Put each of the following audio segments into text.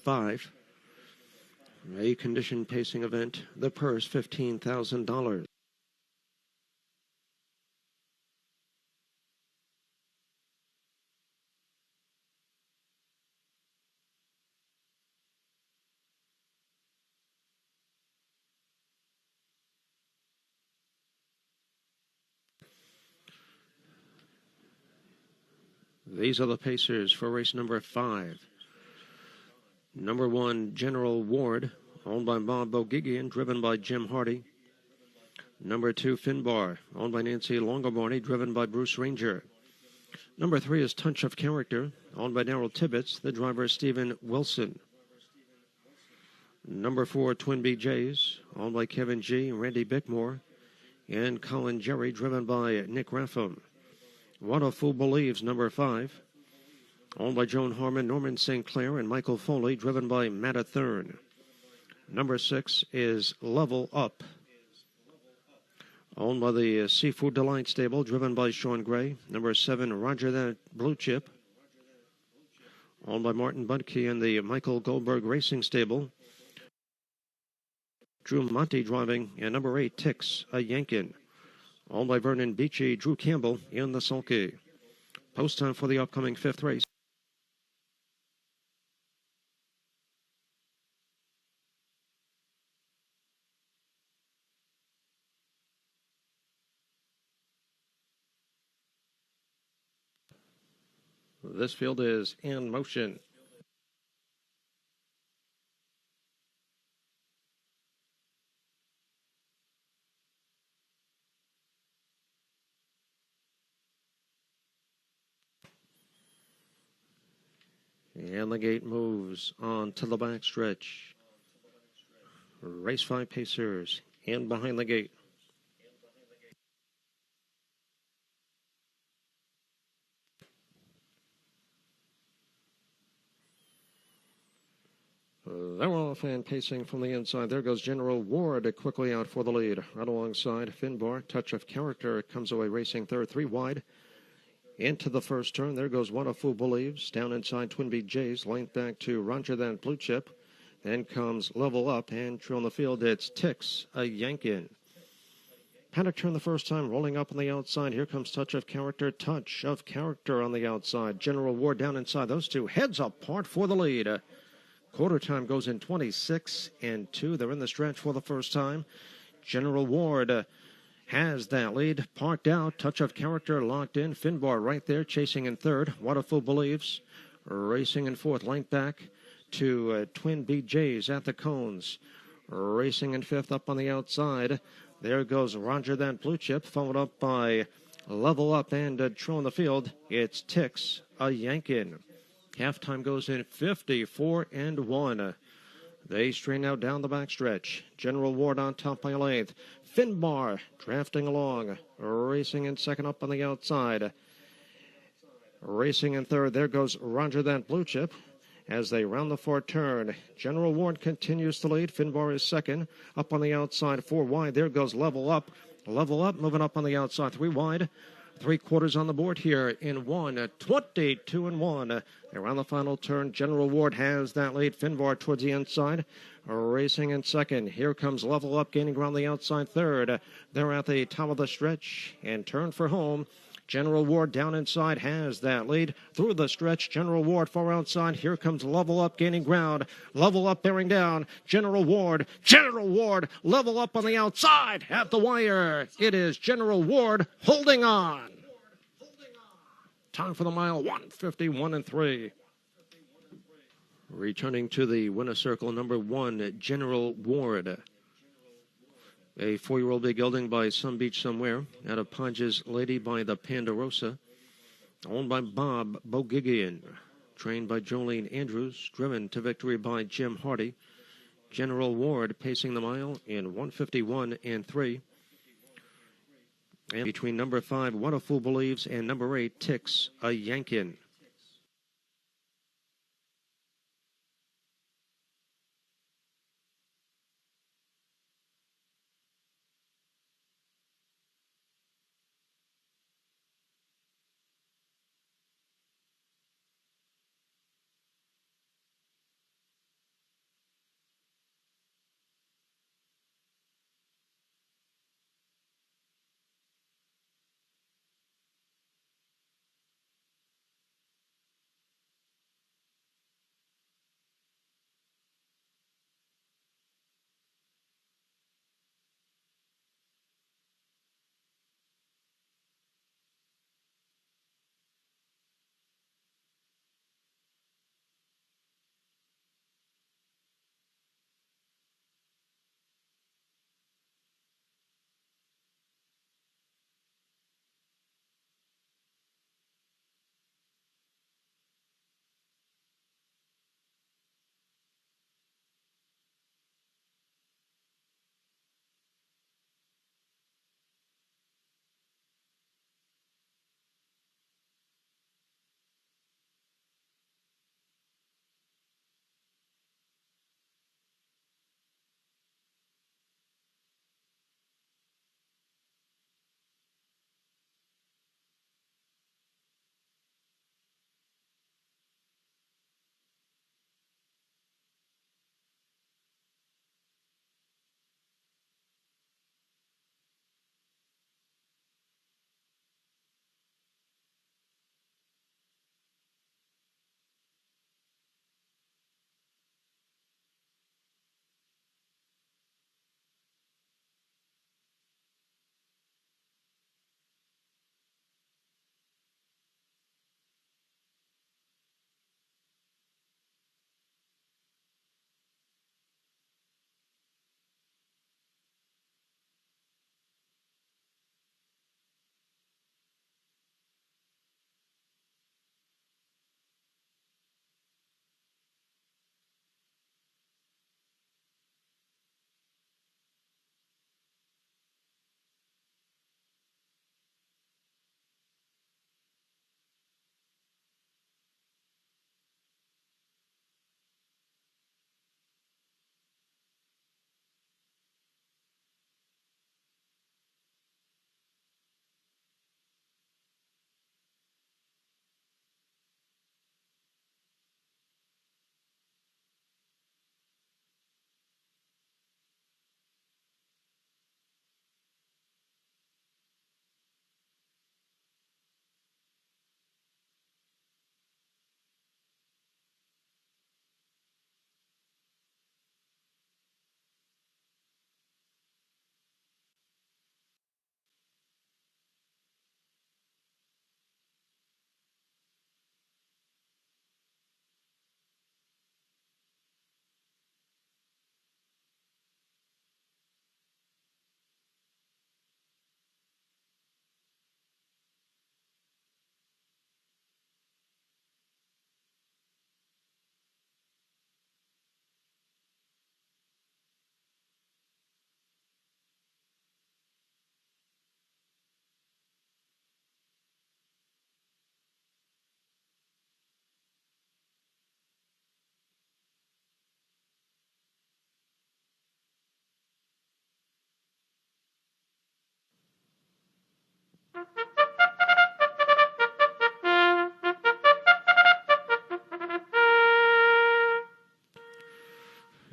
5. A condition pacing event, the purse $15,000. These are the pacers for race number 5. Number 1, General Ward, owned by Bob Bogigian, driven by Jim Hardy. Number 2, Finbar, owned by Nancy Longobardi, driven by Bruce Ranger. Number 3 is Touch of Character, owned by Darrell Tibbetts, the driver Stephen Wilson. Number 4, Twin BJs, owned by Kevin G., Randy Bickmore, and Colin Jerry, driven by Nick Raffam. What a Fool Believes, number 5, owned by Joan Harmon, Norman St. Clair, and Michael Foley, driven by Matt Athern. Number 6 is Level Up, owned by the Seafood Delight Stable, driven by Sean Gray. Number 7, Roger That Blue Chip, owned by Martin Budke and the Michael Goldberg Racing Stable. Drew Monty driving. And number 8, Tix, a Yankin, owned by Vernon Beachy, Drew Campbell in the sulky. Post time for the upcoming 5th race. This field is in motion. And the gate moves on to the backstretch. Race 5 pacers in behind the gate. They're off and pacing from the inside. There goes General Ward quickly out for the lead. Right alongside Finbar. Touch of Character comes away racing third, 3 wide. Into the first turn. There goes What a Fool Believes. Down inside Twin BJs. Length back to Roger That Blue Chip. Then comes Level Up. And true on the field, it's Tix, a Yankin. Paddock turn the first time, rolling up on the outside. Here comes Touch of Character. Touch of Character on the outside. General Ward down inside. Those two heads apart for the lead. Quarter time goes in 26-2. They're in the stretch for the first time. General Ward has that lead. Parked out. Touch of Character locked in. Finbar right there chasing in third. What a Fool Believes racing in fourth. Length back to Twin BJs at the cones. Racing in fifth up on the outside. There goes Roger That Blue Chip, followed up by Level Up and true on the field. It's Tix, a Yankin. Halftime goes in 54-1. They straighten out down the backstretch. General Ward on top by a length. Finbar drafting along. Racing in second up on the outside. Racing in third. There goes Roger That Blue Chip. As they round the fourth turn, General Ward continues to lead. Finbar is second. Up on the outside, 4 wide. There goes Level Up. Level Up moving up on the outside, 3 wide. 3/4 on the board here in 22-1. Around the final turn, General Ward has that lead. Finbar towards the inside, racing in second. Here comes Level Up, gaining ground the outside third. They're at the top of the stretch and turn for home. General Ward down inside has that lead. Through the stretch, General Ward far outside. Here comes Level Up gaining ground. Level Up bearing down. General Ward, Level Up on the outside at the wire. It is General Ward holding on. Time for the mile, 1:51-3. Returning to the winner circle, number 1, General Ward. A 4-year-old big gelding by Some Beach Somewhere, out of Podge's Lady by the Ponderosa, owned by Bob Bogigian, trained by Jolene Andrews, driven to victory by Jim Hardy. General Ward pacing the mile in 1:51-3. And between number 5, What a Fool Believes, and number 8, Tix, a Yankin.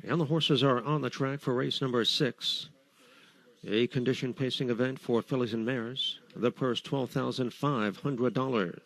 And the horses are on the track for race number 6. A condition pacing event for fillies and mares. The purse $12,500.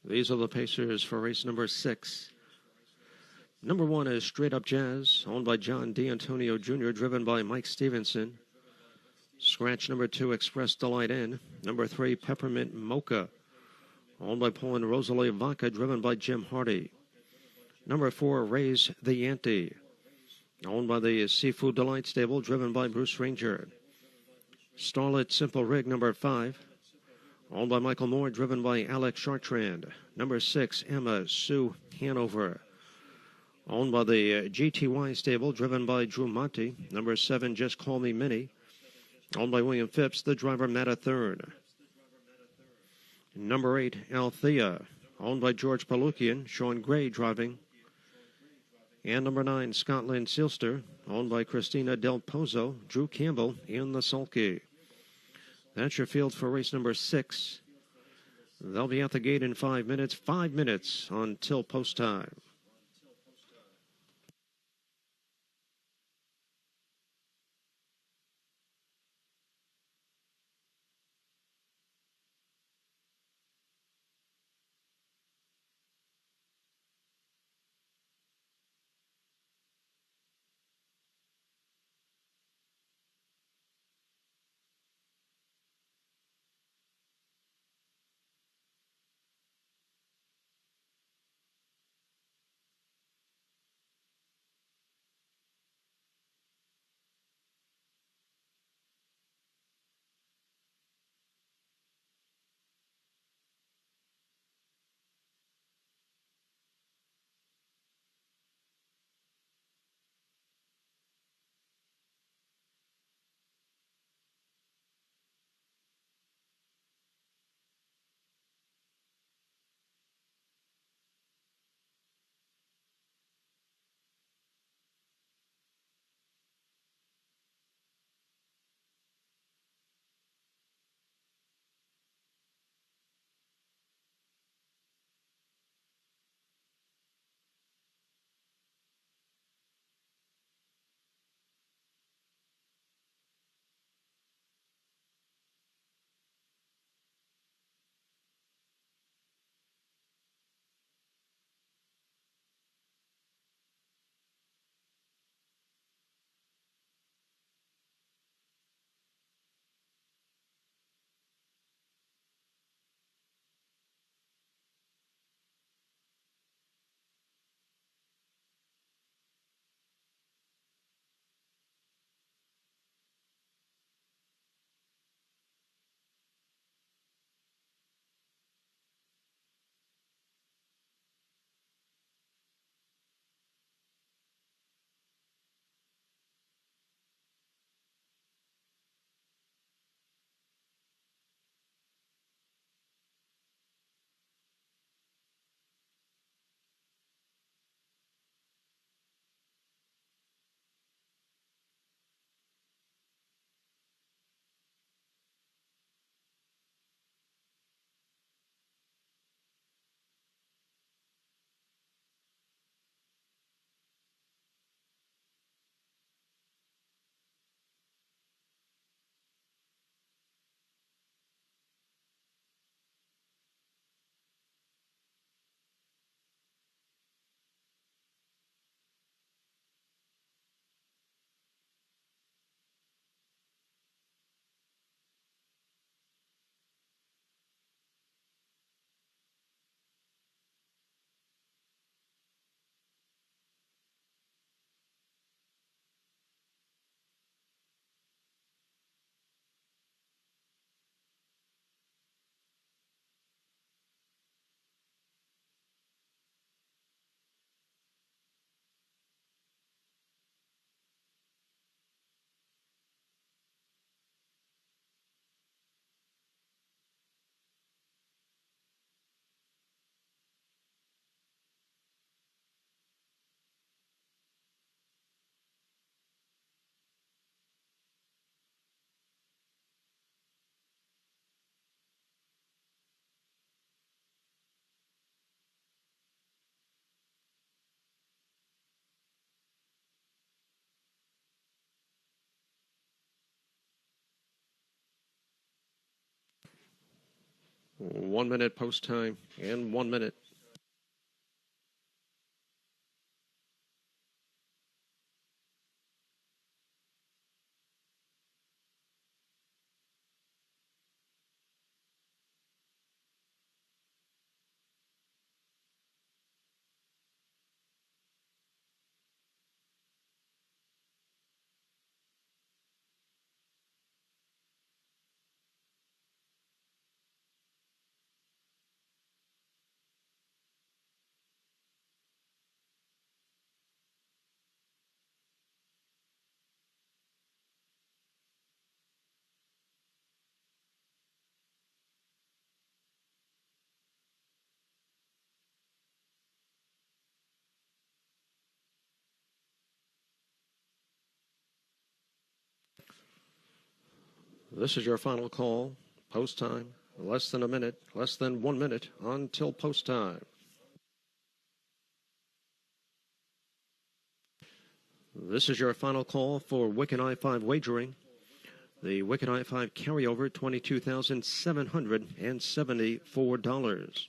These are the pacers for race number 6. Number 1 is Straight Up Jazz, owned by John D'Antonio Jr., driven by Mike Stevenson. Scratch number 2, Express Delight N. Number 3, Peppermint Mocha, owned by Paul and Rosalie Vaca, driven by Jim Hardy. Number 4, Raise the Ante, owned by the Seafood Delight Stable, driven by Bruce Ranger. Starlet Simple Rig, number 5, owned by Michael Moore, driven by Alex Chartrand. Number 6, Emma Sue Hanover, owned by the GTY Stable, driven by Drew Monty. Number 7, Just Call Me Minnie, owned by William Phipps, the driver Matt a third. Number 8, Althea, owned by George Palukian, Sean Gray driving. And number 9, Scotland Sealster, owned by Christina Del Pozo, Drew Campbell, and the Sulky. That's your field for race number 6. They'll be at the gate in 5 minutes. 5 minutes until post time. 1 minute post time and 1 minute. This is your final call. Post time. Less than a minute. Less than 1 minute until post time. This is your final call for Wicked I-5 wagering. The Wicked I-5 carryover, $22,774.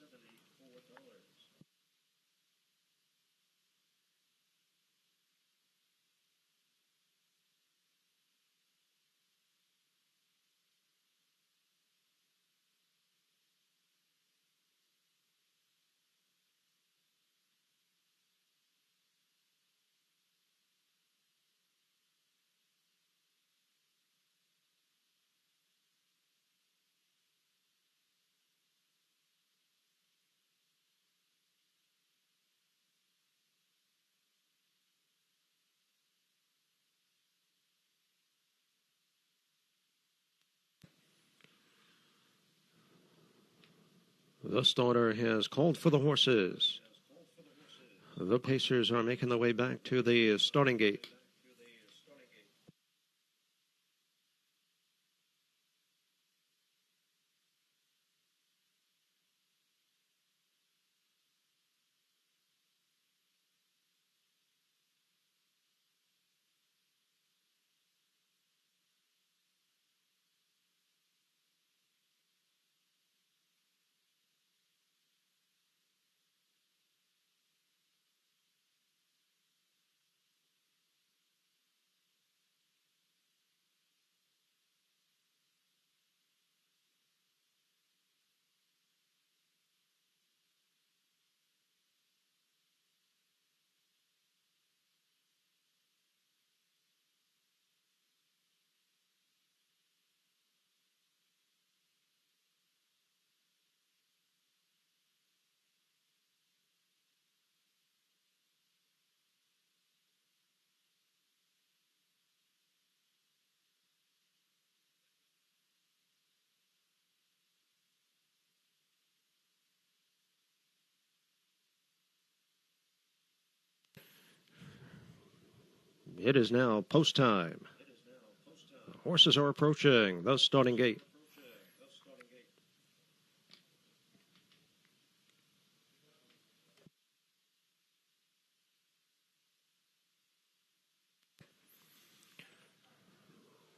The starter has called for the horses. The pacers are making their way back to the starting gate. It is now post time. The horses are approaching the starting gate.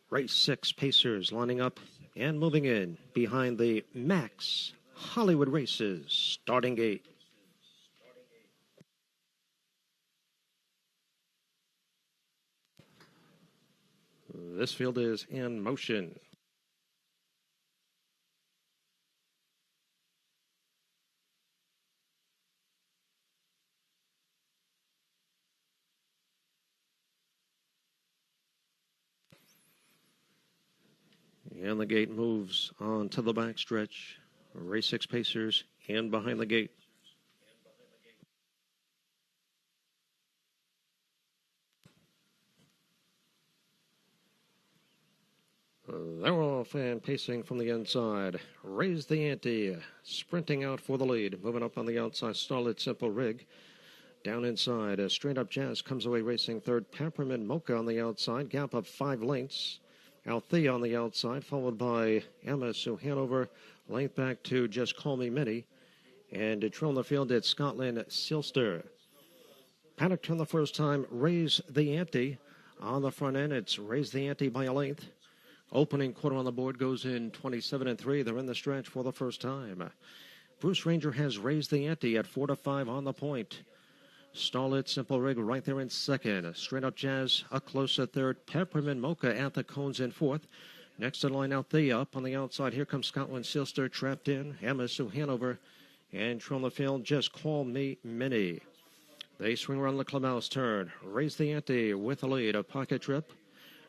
Race 6 pacers lining up and moving in behind the Max Hollywood Races starting gate. This field is in motion. And the gate moves on to the backstretch. Race 6 pacers and behind the gate. They're off and pacing from the inside. Raise the ante. Sprinting out for the lead. Moving up on the outside. Starlit Simple Rig. Down inside. Straight Up Jazz comes away racing third. Peppermint Mocha on the outside. Gap of 5 lengths. Althea on the outside. Followed by Emma Sue Hanover. Length back to Just Call Me Minnie. And to trail in the field at Scotland Silster. Paddock turned the first time. Raise the ante. On the front end, it's Raise the Ante by a length. Opening quarter on the board goes in 27-3. They're in the stretch for the first time. Bruce Ranger has raised the ante at 4-5 on the point. Starlit Simple Rig right there in second. Straight Up Jazz a close at third. Peppermint Mocha at the cones in fourth. Next in line out the up on the outside. Here comes Scotland Silster trapped in. Emma Sue Hanover. And from the field, Just Call Me Minnie. They swing around the clubhouse turn. Raise the ante with a lead. A pocket trip.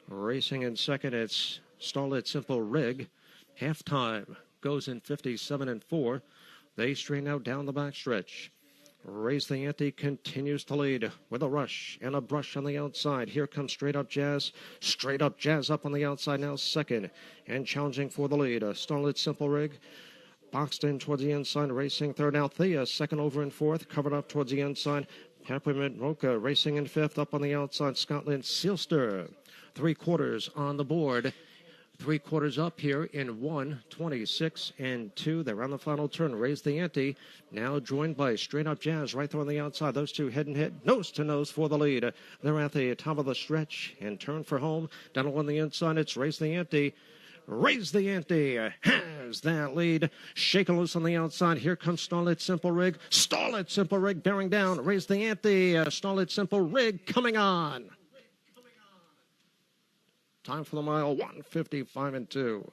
Racing in second, it's Starlit Simple Rig. Halftime goes in 57-4. They straighten out down the backstretch. Raise the ante continues to lead with a rush and a brush on the outside. Here comes Straight Up Jazz. Straight Up Jazz up on the outside now second and challenging for the lead. Starlit Simple Rig boxed in towards the inside, racing third. Althea second over in fourth, covered up towards the inside. Peppermint Mocha racing in fifth, up on the outside. Scotland Silster. 3/4 on the board. 3/4 up here in 1:26-2. They're on the final turn. Raise the ante. Now joined by Straight Up Jazz right there on the outside. Those two head and head, nose to nose for the lead. They're at the top of the stretch and turn for home. Down on the inside, it's Raise the ante. Raise the ante has that lead. Shaking loose on the outside. Here comes Starlit Simple Rig. Starlit Simple Rig bearing down. Raise the ante. Starlit Simple Rig coming on. Time for the mile, 1:55-2.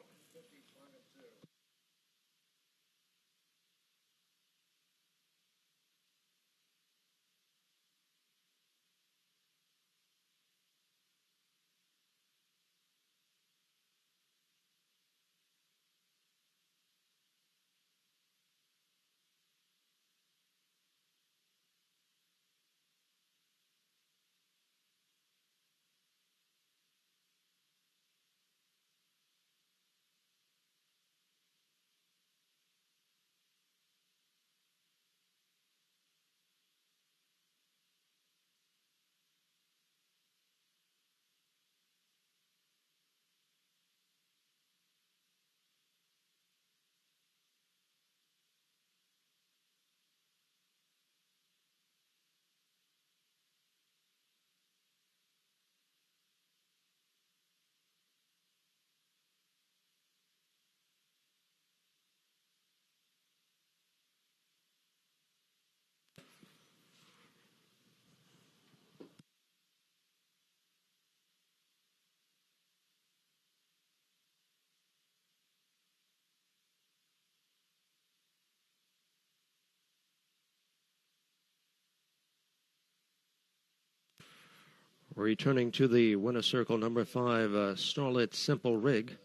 Returning to the winner circle, number 5, Starlit Simple Rig.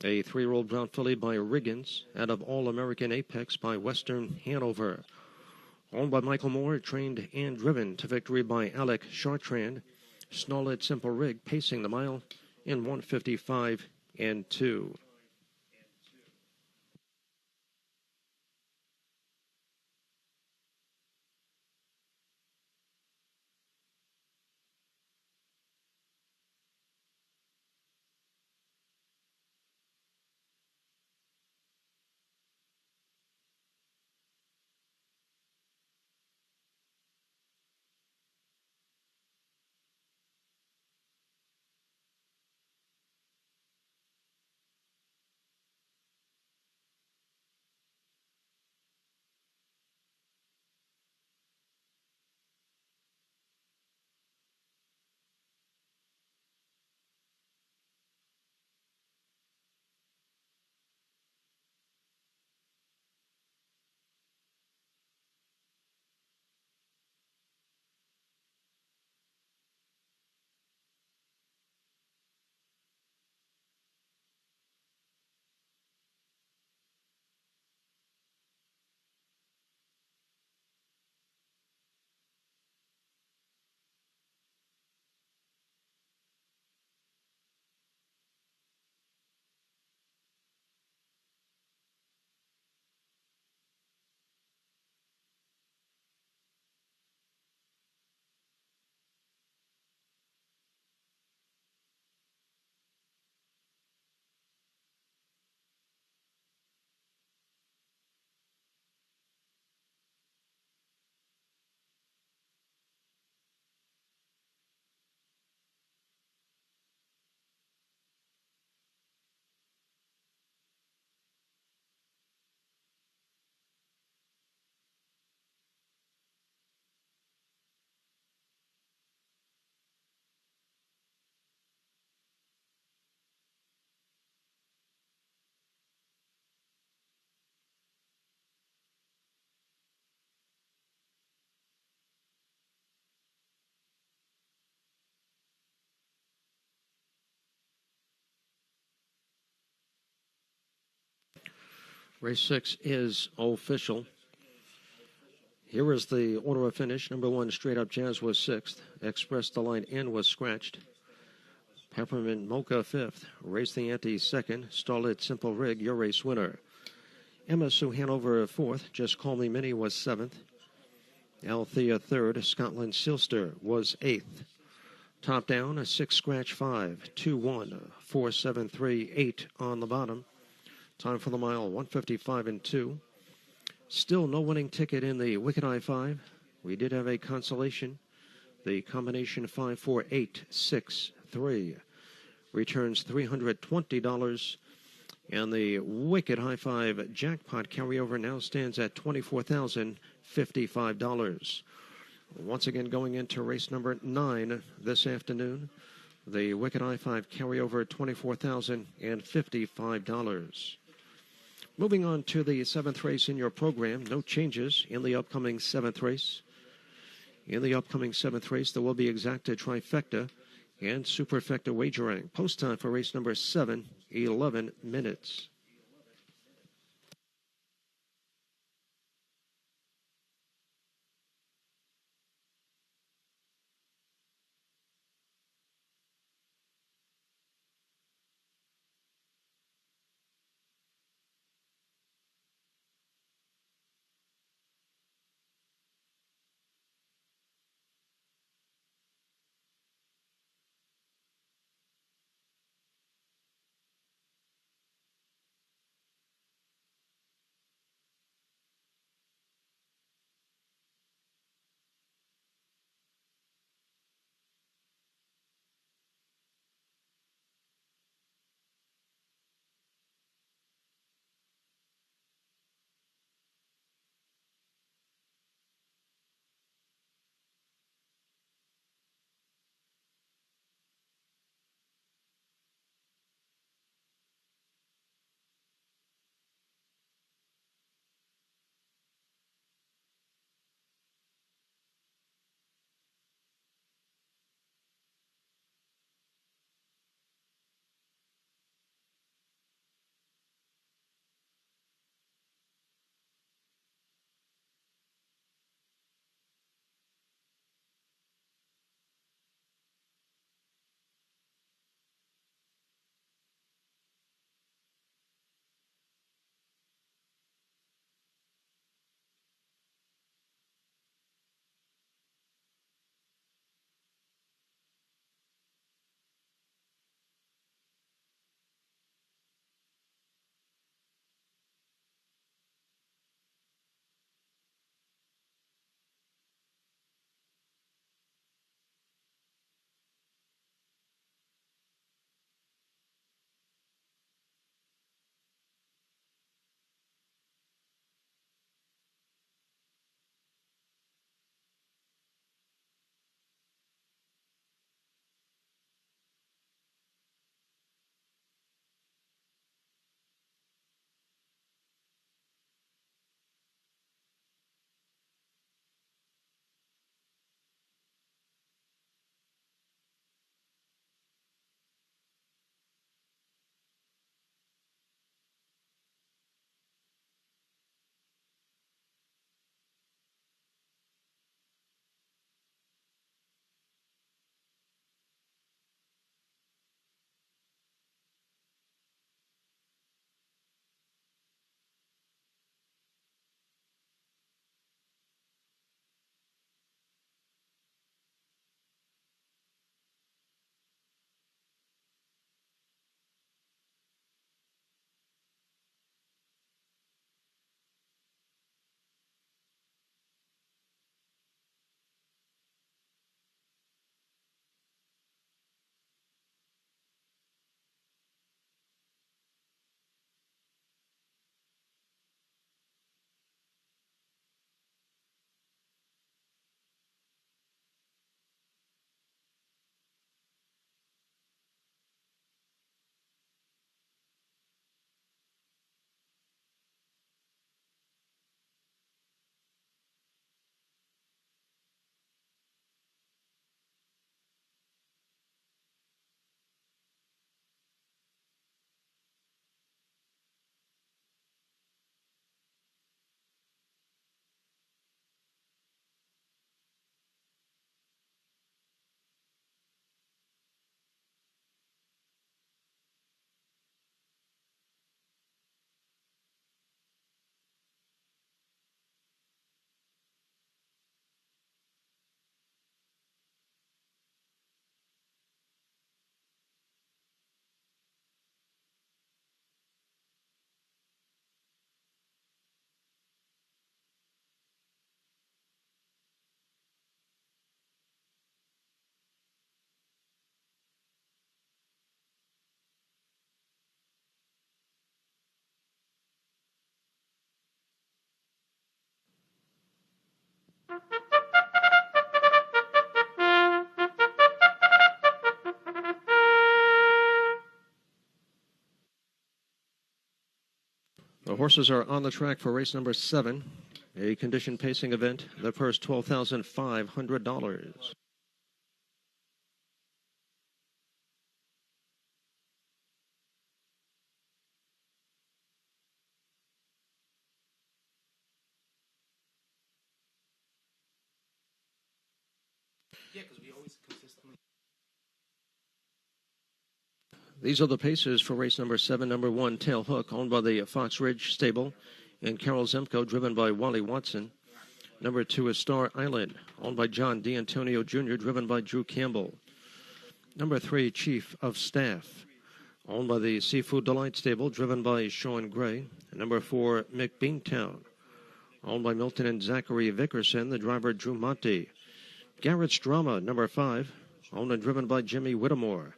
A 3-year-old brown filly by Riggins out of All-American Apex by Western Hanover. Owned by Michael Moore, trained and driven to victory by Alec Chartrand. Starlit Simple Rig pacing the mile in 1:55-2. Race 6 is official. Here is the order of finish. Number 1, Straight Up Jazz was 6th. Express the Line In was scratched. Peppermint Mocha 5th. Race the Ante 2nd. Starlit Simple Rig, your race winner. Emma Sue Hanover 4th. Just Call Me Minnie was 7th. Althea 3rd. Scotland Silster was 8th. Top down, a 6 scratch 5, 2 1, 4 7 3 8 on the bottom. Time for the mile 155 and 2. Still no winning ticket in the Wicked Eye 5. We did have a consolation. The combination 5 4 8 6 3 returns $320. And the Wicked High 5 jackpot carryover now stands at $24,055. Once again, going into race number 9 this afternoon, the Wicked High 5 carryover $24,055. Moving on to the 7th race in your program, no changes in the upcoming 7th race. In the upcoming 7th race, there will be exacta, trifecta, and superfecta wagering. Post time for race number 7, 11 minutes. The horses are on the track for race number 7, a condition pacing event. The purse $12,500. These are the paces for race number 7. Number 1, Tail Hook, owned by the Fox Ridge Stable, and Carol Zemko, driven by Wally Watson. Number 2 is Star Island, owned by John D'Antonio Jr., driven by Drew Campbell. Number 3, Chief of Staff, owned by the Seafood Delight Stable, driven by Sean Gray. And number 4, McBeantown, owned by Milton and Zachary Vickerson, the driver Drew Monty. Garrett's Drama, number 5, owned and driven by Jimmy Whittemore.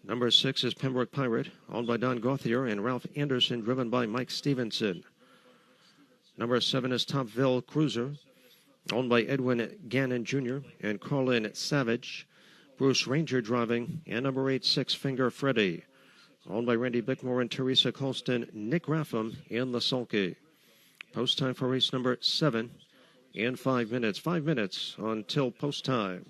Number 6 is Pembroke Pirate, owned by Don Gauthier and Ralph Anderson, driven by Mike Stevenson. Number 7 is Topville Cruiser, owned by Edwin Gannon Jr. and Colin Savage. Bruce Ranger driving. And number 8, Six Finger Freddy, owned by Randy Bickmore and Teresa Colston, Nick Raffam, and the Sulky. Post time for race number 7 in 5 minutes. 5 minutes until post time.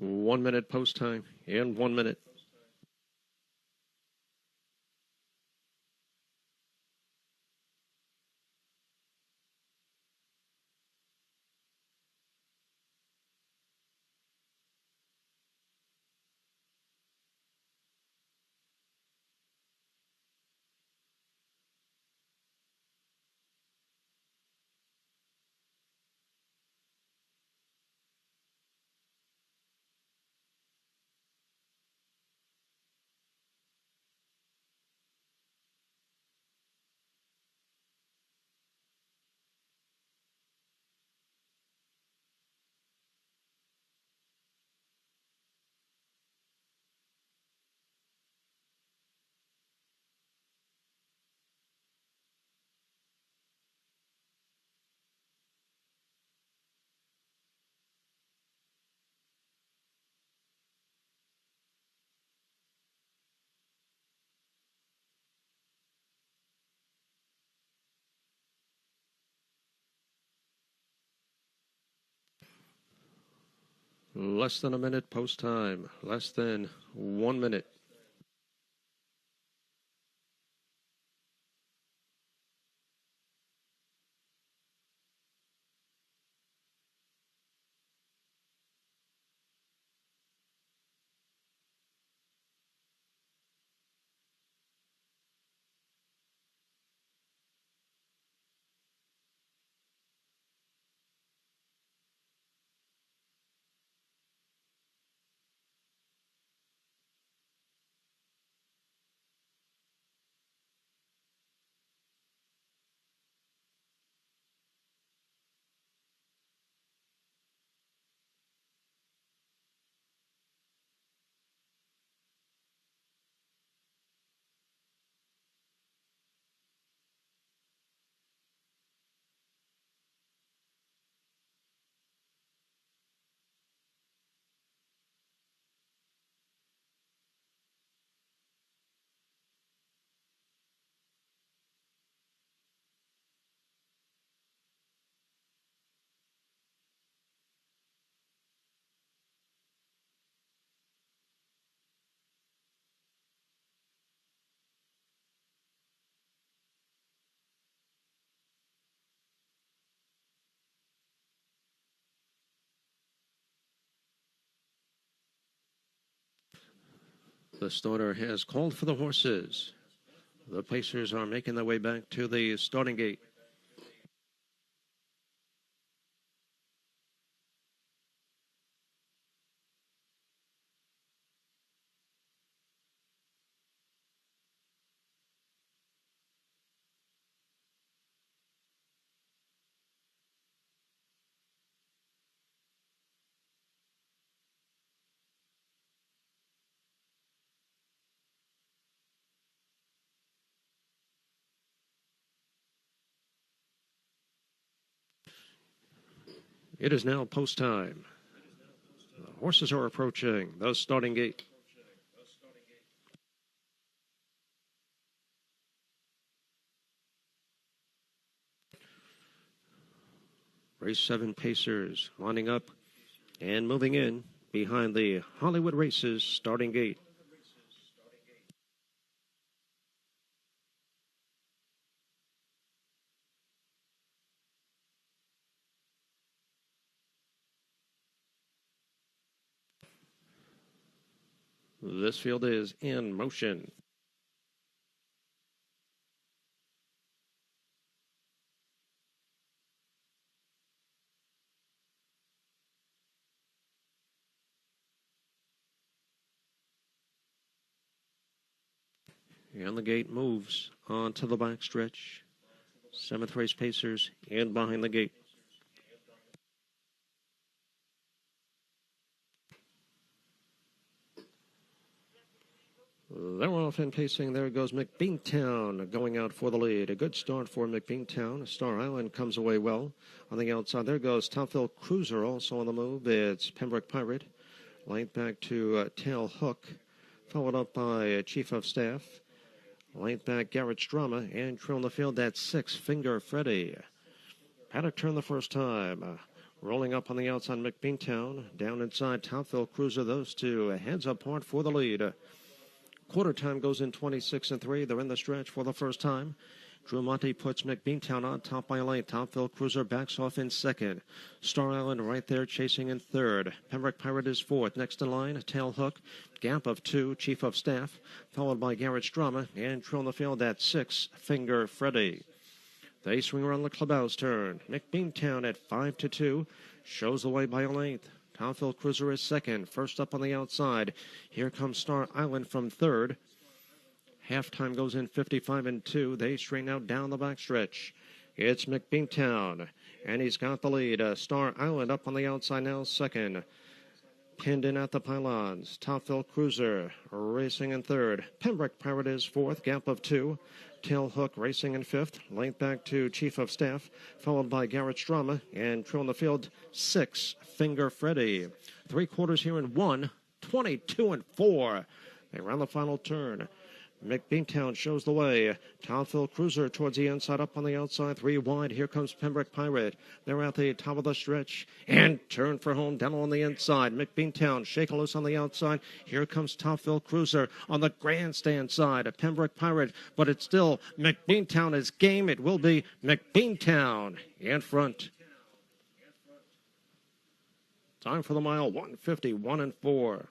One minute post time and 1 minute. Less than a minute post time. Less than 1 minute. The starter has called for the horses. The pacers are making their way back to the starting gate. It is now post time. The horses are approaching the starting gate. Race 7 pacers lining up and moving in behind the Hollywood Races starting gate. This field is in motion. And the gate moves onto the backstretch. 7th race pacers in behind the gate. They're off and pacing. There goes McBeantown going out for the lead. A good start for McBeantown. Star Island comes away well. On the outside, there goes Topville Cruiser also on the move. It's Pembroke Pirate. Length back to Tail Hook. Followed up by Chief of Staff. Length back Garrett's Drama. And trailing the field, that's 6 Finger Freddy. Paddock turned the first time. Rolling up on the outside, McBeantown. Down inside, Topville Cruiser. Those two heads apart for the lead. Quarter time goes in 26-3. They're in the stretch for the first time. Drew Monte puts McBeantown on top by a lane. Topville Cruiser backs off in second. Star Island right there chasing in third. Pembroke Pirate is fourth. Next in line, Tail Hook. Gap of 2, Chief of Staff. Followed by Garrett's Drama. And trailing the field at 6, Finger Freddy. They swing around the clubhouse turn. McBeantown at 5-2. Shows the way by a length. Topville Cruiser is second. First up on the outside. Here comes Star Island from third. Halftime goes in 55-2. They straighten out down the backstretch. It's McBeantown, and he's got the lead. Star Island up on the outside now, second. Pinned in at the pylons. Topville Cruiser racing in third. Pembroke Pirate is fourth. Gap of 2. Tail Hook racing in fifth. Length back to Chief of Staff, followed by Garrett's Drama, and trailing the field, 6 Finger Freddy. 3 quarters here in 1, 22-4. They round the final turn. McBeantown shows the way. Towfield Cruiser towards the inside, up on the outside, 3 wide. Here comes Pembroke Pirate. They're at the top of the stretch and turn for home down on the inside. McBeantown shake loose on the outside. Here comes Towfield Cruiser on the grandstand side of Pembroke Pirate, but it's still McBeantown is game. It will be McBeantown in front. Time for the mile, 1:51.4.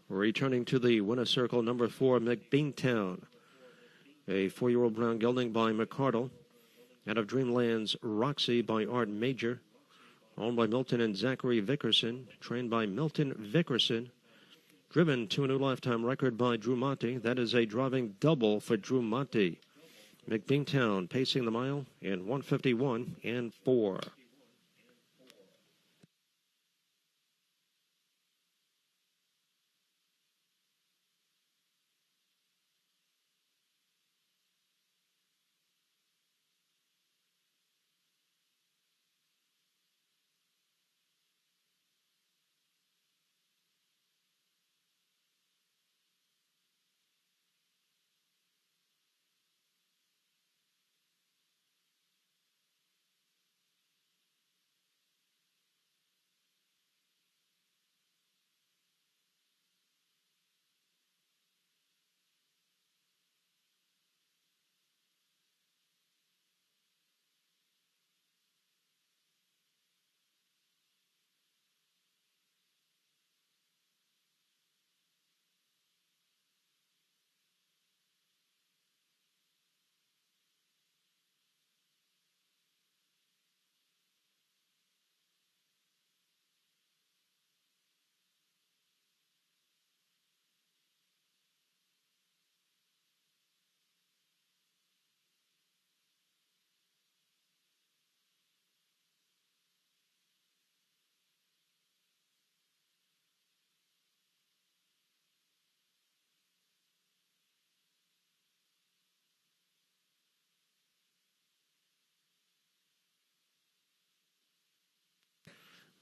Returning to the winner circle, number 4, McBeantown. A 4-year-old brown gelding by McCardle. Out of Dreamland's Roxy by Art Major. Owned by Milton and Zachary Vickerson. Trained by Milton Vickerson. Driven to a new lifetime record by Drew Monty. That is a driving double for Drew Monty. McBeantown pacing the mile in 1:51.4.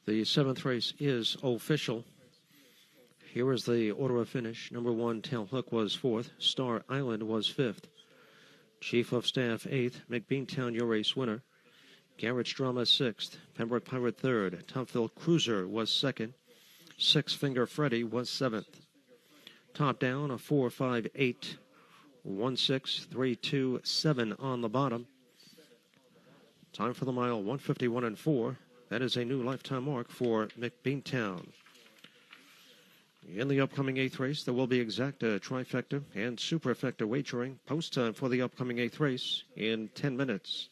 The 7th race is official. Here is the order of finish. Number 1, Tail Hook was 4th. Star Island was 5th. Chief of Staff 8th. McBeantown, your race winner. Garrett's Drama 6th. Pembroke Pirate 3rd. Towfield Cruiser was 2nd. Six Finger Freddy was 7th. Top down, a 4-5-8. 1-6-3-2-7 on the bottom. Time for the mile, 1:51.4. That is a new lifetime mark for McBeantown. In the upcoming 8th race, there will be exacta, trifecta, and superfecta wagering. Post time for the upcoming 8th race in 10 minutes.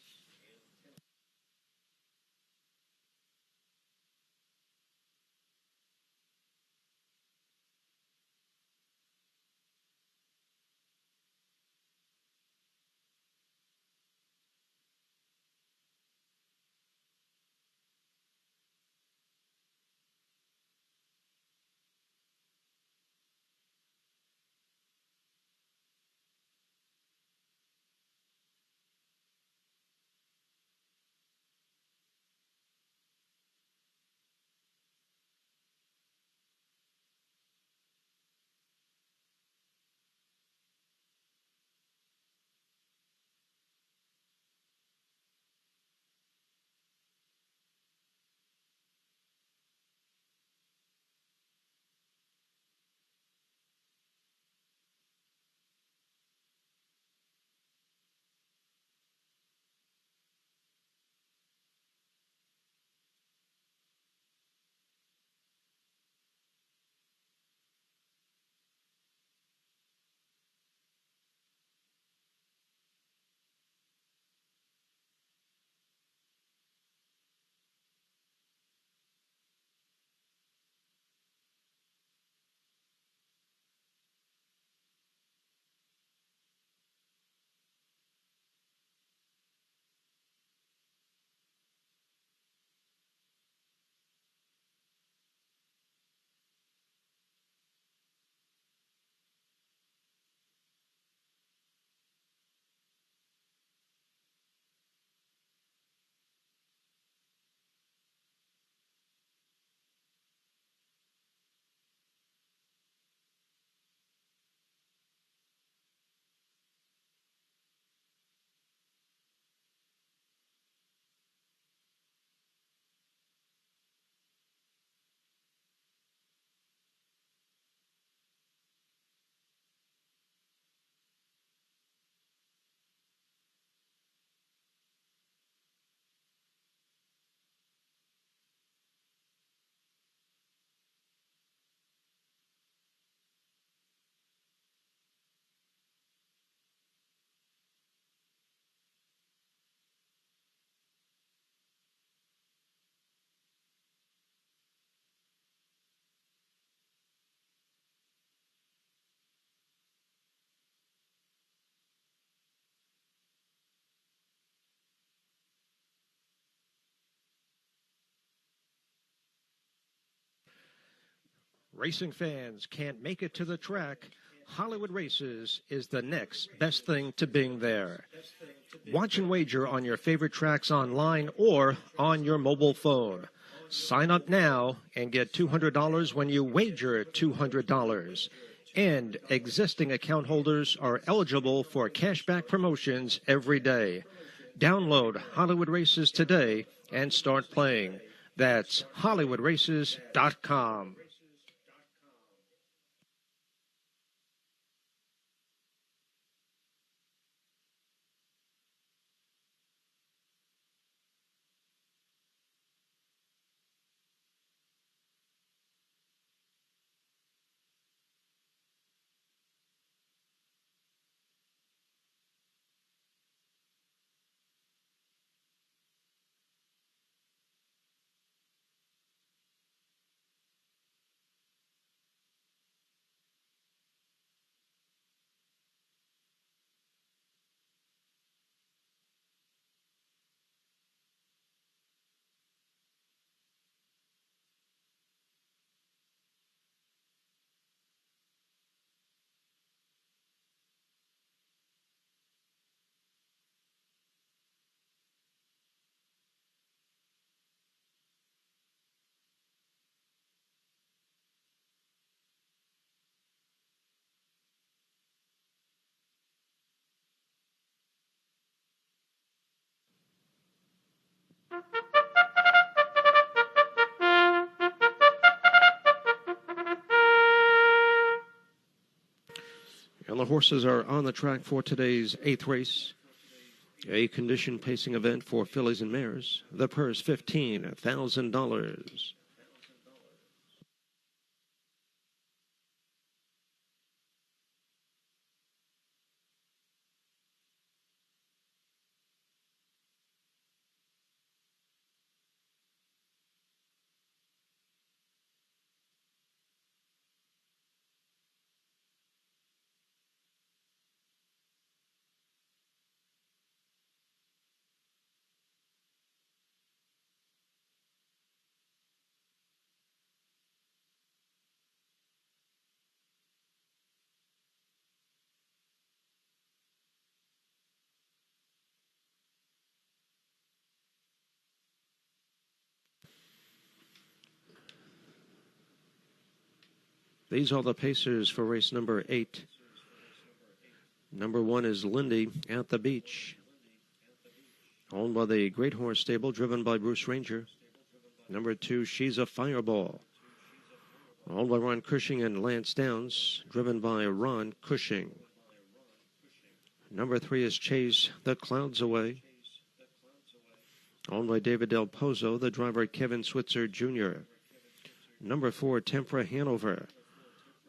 racing fans can't make it to the track, Hollywood Races is the next best thing to being there. Watch and wager on your favorite tracks online or on your mobile phone. Sign up now and get $200 when you wager $200. And existing account holders are eligible for cashback promotions every day. Download Hollywood Races today and start playing. That's HollywoodRaces.com. And the horses are on the track for today's 8th race, a condition pacing event for fillies and mares. The purse, $15,000. These are the pacers for race number 8. Number 1 is Lindy at the Beach, owned by the Great Horse Stable, driven by Bruce Ranger. Number 2, She's a Fireball, owned by Ron Cushing and Lance Downs, driven by Ron Cushing. Number 3 is Chase the Clouds Away, owned by David Del Pozo, the driver Kevin Switzer Jr. Number 4, Tempera Hanover,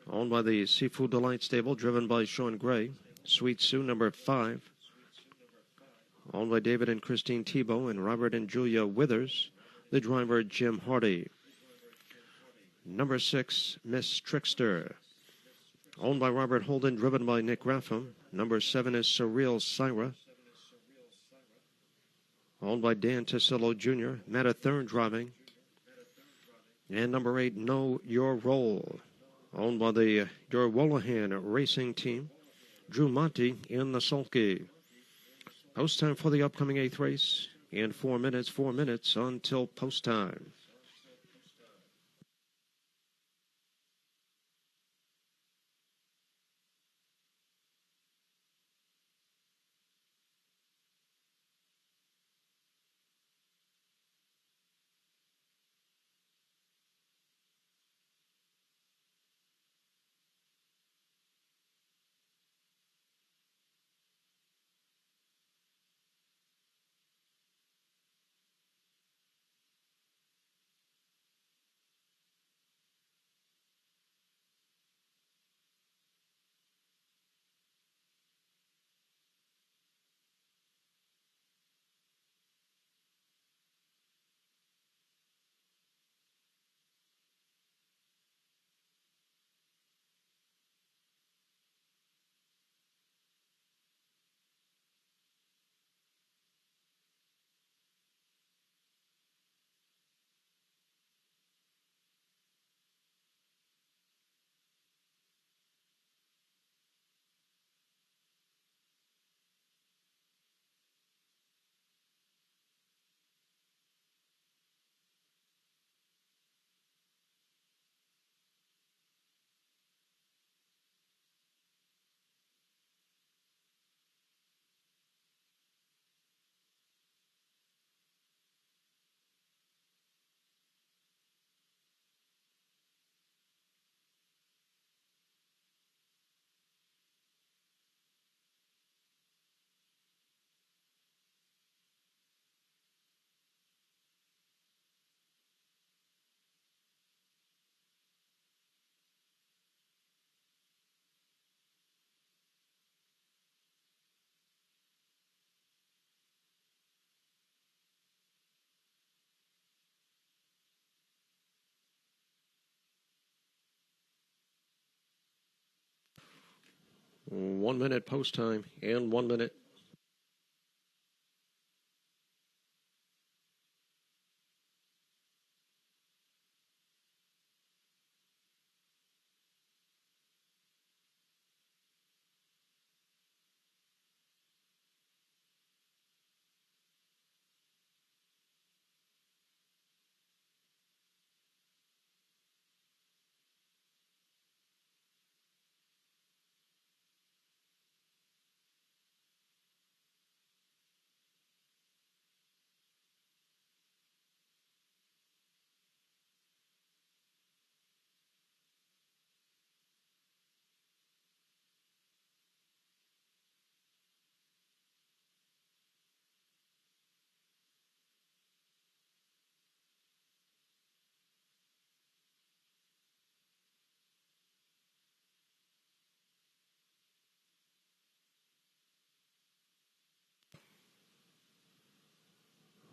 owned by the Seafood Delight Stable, driven by Sean Gray. Sweet Sue, number 5, owned by David and Christine Tebow and Robert and Julia Withers, the driver Jim Hardy. Number 6, Miss Trickster, owned by Robert Holden, driven by Nick Raffam. Number 7 is Surreal Syra, owned by Dan Tassilo Jr., Matt Thurn driving. And number 8, Know Your Role, owned by the Derwolahan Racing Team, Drew Monty in the sulky. Post time for the upcoming 8th race in 4 minutes until post time. 1 minute post time and 1 minute.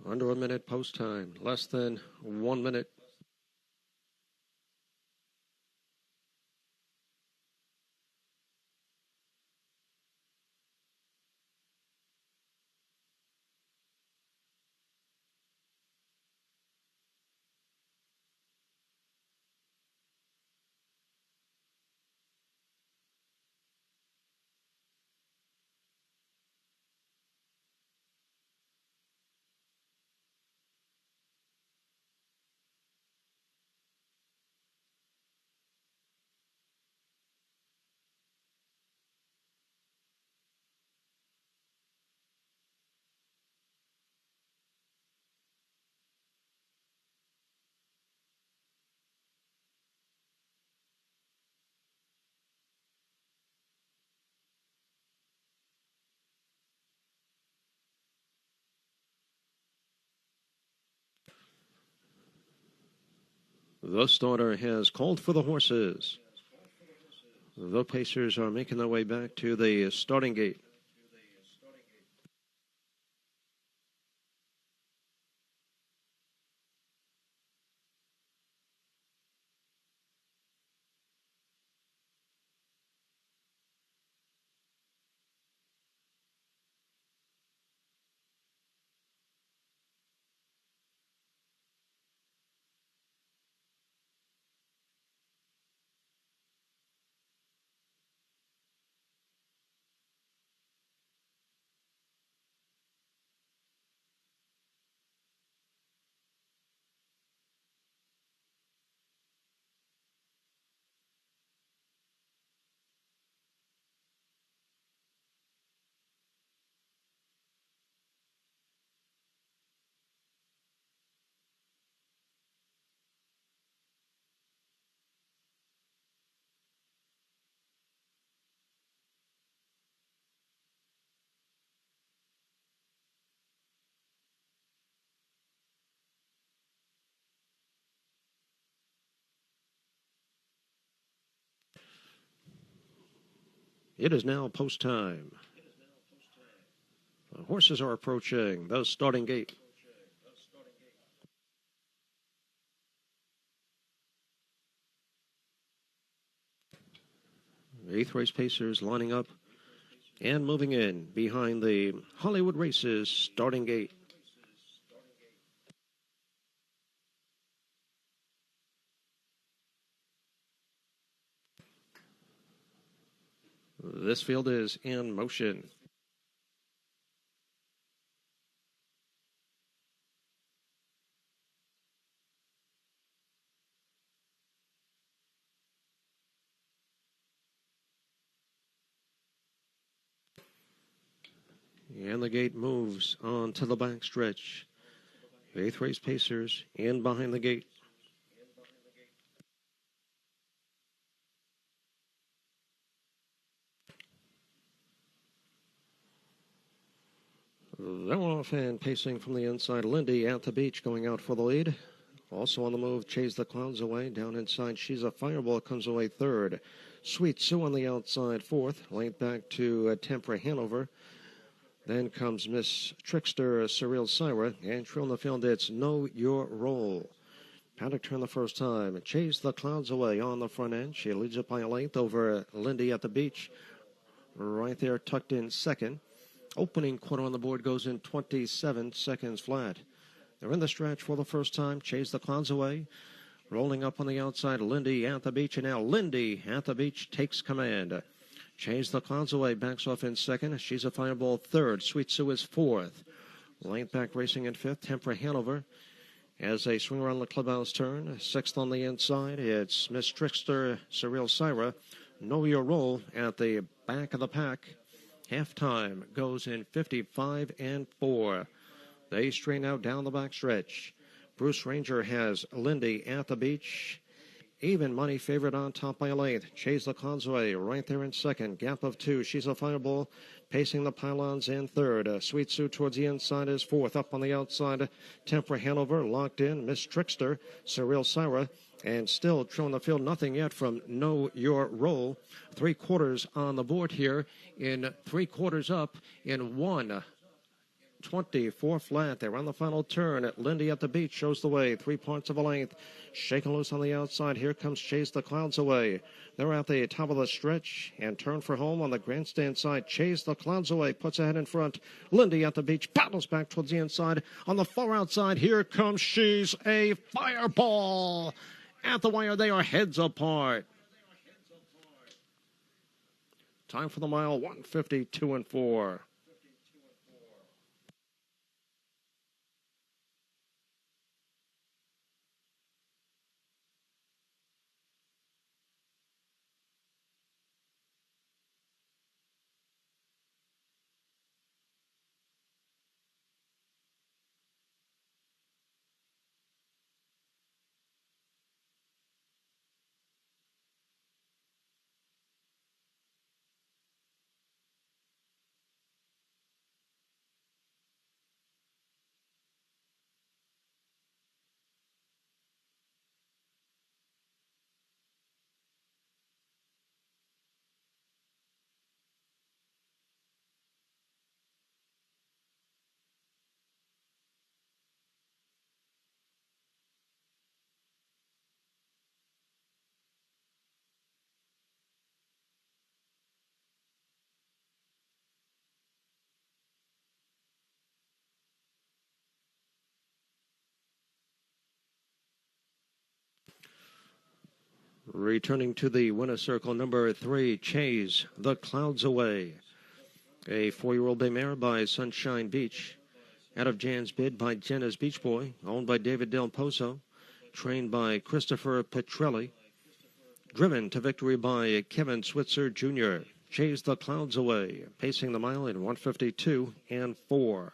Under a minute post time, less than 1 minute. The starter has called for the horses. The pacers are making their way back to the starting gate. It is now post time. The horses are approaching the starting gate. Eighth race pacers lining up and moving in behind the Hollywood Races starting gate. This field is in motion. And the gate moves on to the backstretch. Eighth race pacers in behind the gate. They're off and pacing from the inside. Lindy at the beach going out for the lead. Also on the move, Chase the Clouds away. Down inside, She's a Fireball comes away third. Sweet Sue on the outside fourth. Late back to Tempera Hanover. Then comes Miss Trickster Surreal Syra. And true on the field, it's Know Your Role. Paddock turned the first time. Chase the Clouds away on the front end. She leads it by a length over Lindy at the beach. right there tucked in second. Opening quarter on the board goes in 27 seconds flat. They're in the stretch for the first time. Chase the Clouds away. Rolling up on the outside, Lindy at the beach, and now Lindy at the beach takes command. Chase the Clouds away, backs off in second. She's a Fireball third. Sweet Sue is fourth. Length back racing in fifth. Tempera Hanover as they swing around the clubhouse turn. Sixth on the inside, it's Miss Trickster, Surreal Syra. Know Your Role at the back of the pack. Halftime goes in 55 and 4. They strain out down the back stretch. Bruce Ranger has Lindy at the beach. Even money favorite on top by a length. Chase the Conway right there in second. Gap of two. She's a Fireball. Pacing the pylons in third. Sweet Sue towards the inside is fourth. Up on the outside, Tempera Hanover locked in. Miss Trickster, Surreal Syra. And still trailing the field. Nothing yet from Know Your Role. 3/4 on the board here. In 3/4 up in 1:24 flat. They're on the final turn. Lindy at the beach shows the way. 3 parts of a length. Shaking loose on the outside. Here comes Chase the Clouds away. They're at the top of the stretch and turn for home on the grandstand side. Chase the Clouds away. Puts ahead in front. Lindy at the beach. Paddles back towards the inside. On the far outside. Here comes She's a Fireball. At the wire, they are heads apart. Time for the mile, 1:52 and 4. Returning to the winner's circle, number 3, Chase the Clouds away. A 4-year-old bay mare by Sunshine Beach. Out of Jan's bid by Jenna's Beach Boy. Owned by David Del Pozo. Trained by Christopher Petrelli. Driven to victory by Kevin Switzer Jr. Chase the Clouds away. Pacing the mile in 1:52 and 4.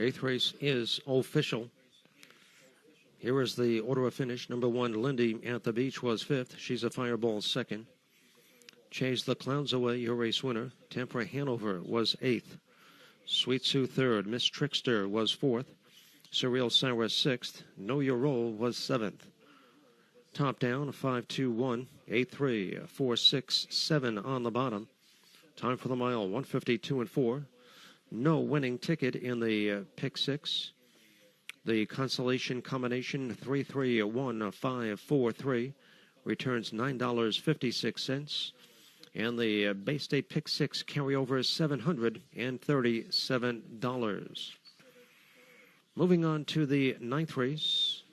Eighth race is official. Here is the order of finish. Number 1, Lindy at the beach was 5th. She's a Fireball 2nd. Chase the Clouds Away, your race winner. Tempera Hanover was 8th. Sweet Sue 3rd. Miss Trickster was 4th. Surreal Sarah 6th. Know Your Role was 7th. Top down, 5-2-1, 8-3, 4-6, 7 on the bottom. Time for the mile, 152 and 4. No winning ticket in the pick 6. The consolation combination 3-3-1-5-4-3 returns $9.56. And the Bay State pick 6 carryover is $737. Moving on to the 9th race.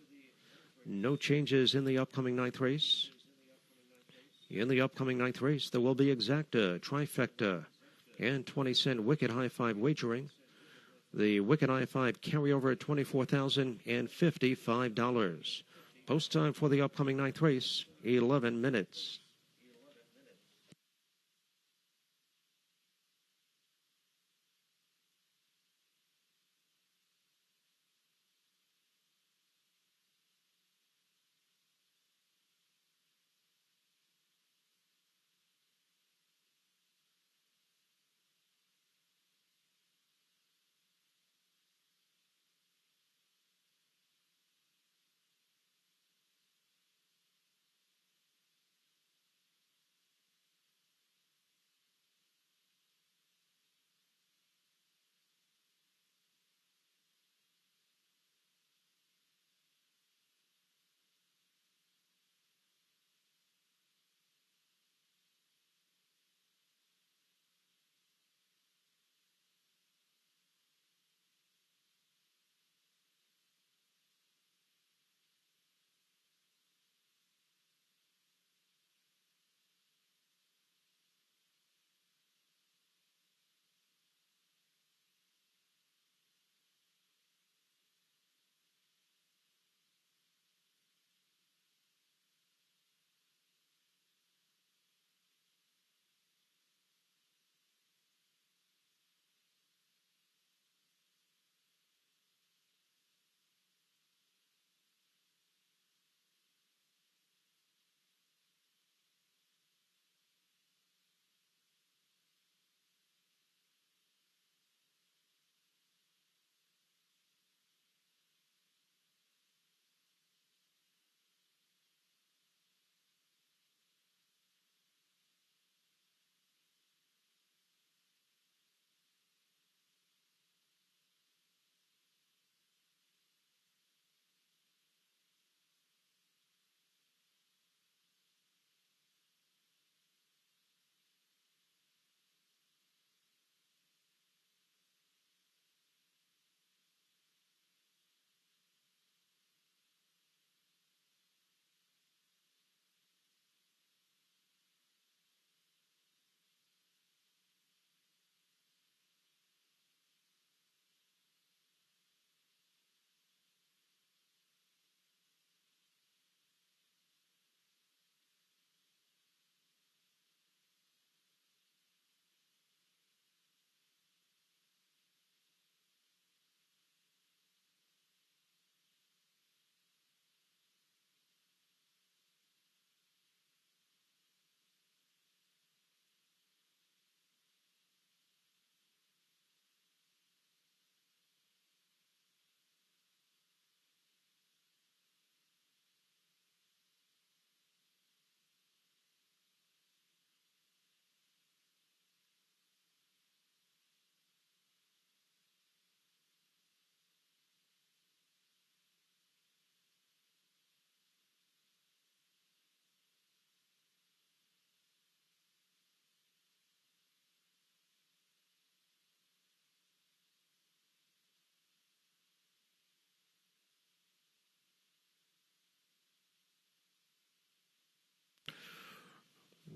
No changes in the upcoming 9th race. In the upcoming 9th race, there will be exacta, trifecta, and 20-cent Wicked High Five wagering. The Wicked High Five carryover at $24,055. Post time for the upcoming 9th race, 11 minutes.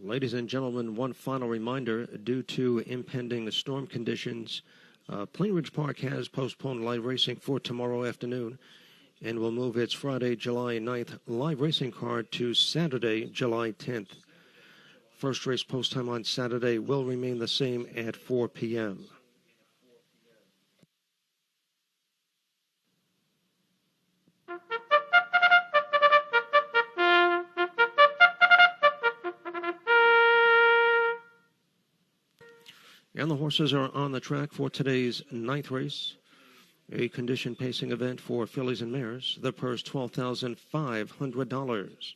Ladies and gentlemen, one final reminder. Due to impending storm conditions, Plainridge Park has postponed live racing for tomorrow afternoon and will move its Friday, July 9th live racing card to Saturday, July 10th. First race post time on Saturday will remain the same at 4 p.m. And the horses are on the track for today's ninth race, a condition pacing event for fillies and mares. The purse $12,500.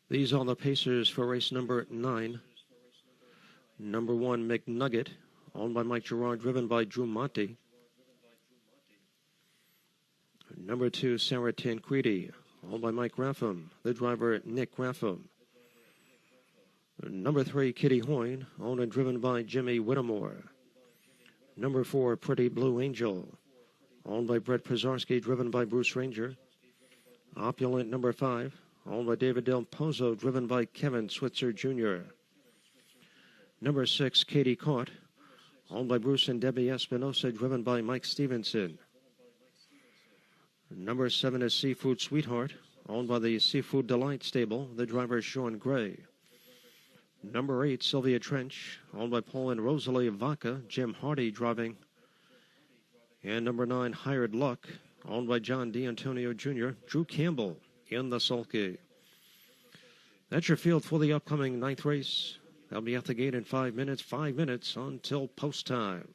These are the pacers for race number 9. Number 1, McNugget, owned by Mike Gerard, driven by Drew Monty. Number 2, Sarah Tancredi, owned by Mike Raffam, the driver Nick Raffam. Number 3, Kitty Hoyne, owned and driven by Jimmy Whittemore. Number 4, Pretty Blue Angel, owned by Brett Pizarski, driven by Bruce Ranger. Opulent number 5, owned by David Del Pozo, driven by Kevin Switzer Jr. Number 6, Katie Caught, owned by Bruce and Debbie Espinosa, driven by Mike Stevenson. Number 7 is Seafood Sweetheart, owned by the Seafood Delight stable, the driver Sean Gray. Number 8, Sylvia Trench, owned by Paul and Rosalie Vaca, Jim Hardy driving. And number 9, Hired Luck, owned by John D'Antonio Jr., Drew Campbell in the sulky. That's your field for the upcoming ninth race. They'll be at the gate in 5 minutes, 5 minutes until post time.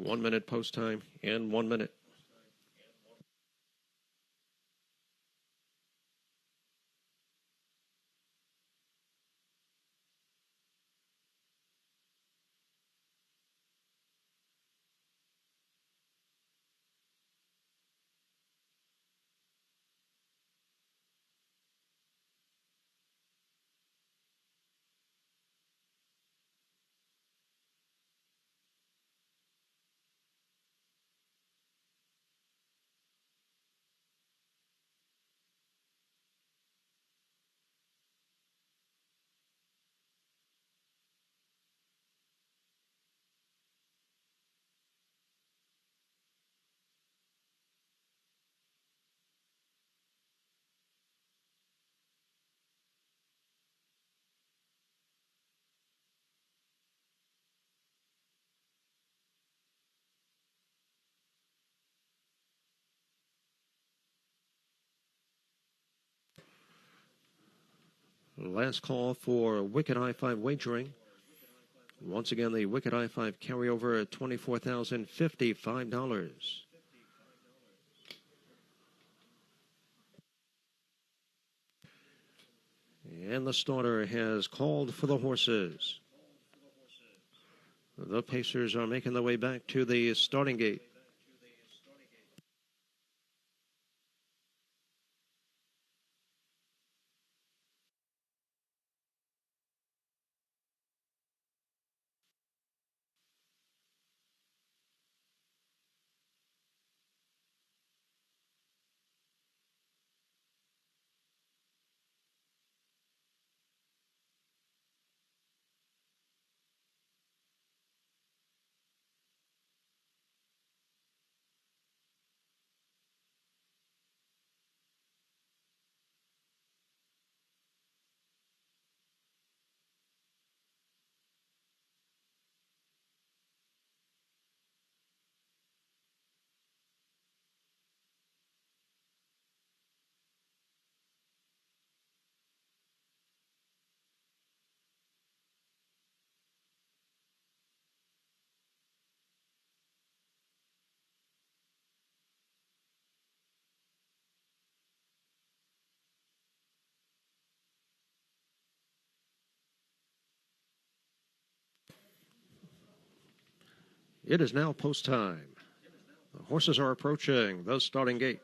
1 minute post time and 1 minute. Last call for Wicked I-5 wagering. Once again, the Wicked I-5 carryover at $24,055. And the starter has called for the horses. The Pacers are making their way back to the starting gate. It is now post time. The horses are approaching the starting gate.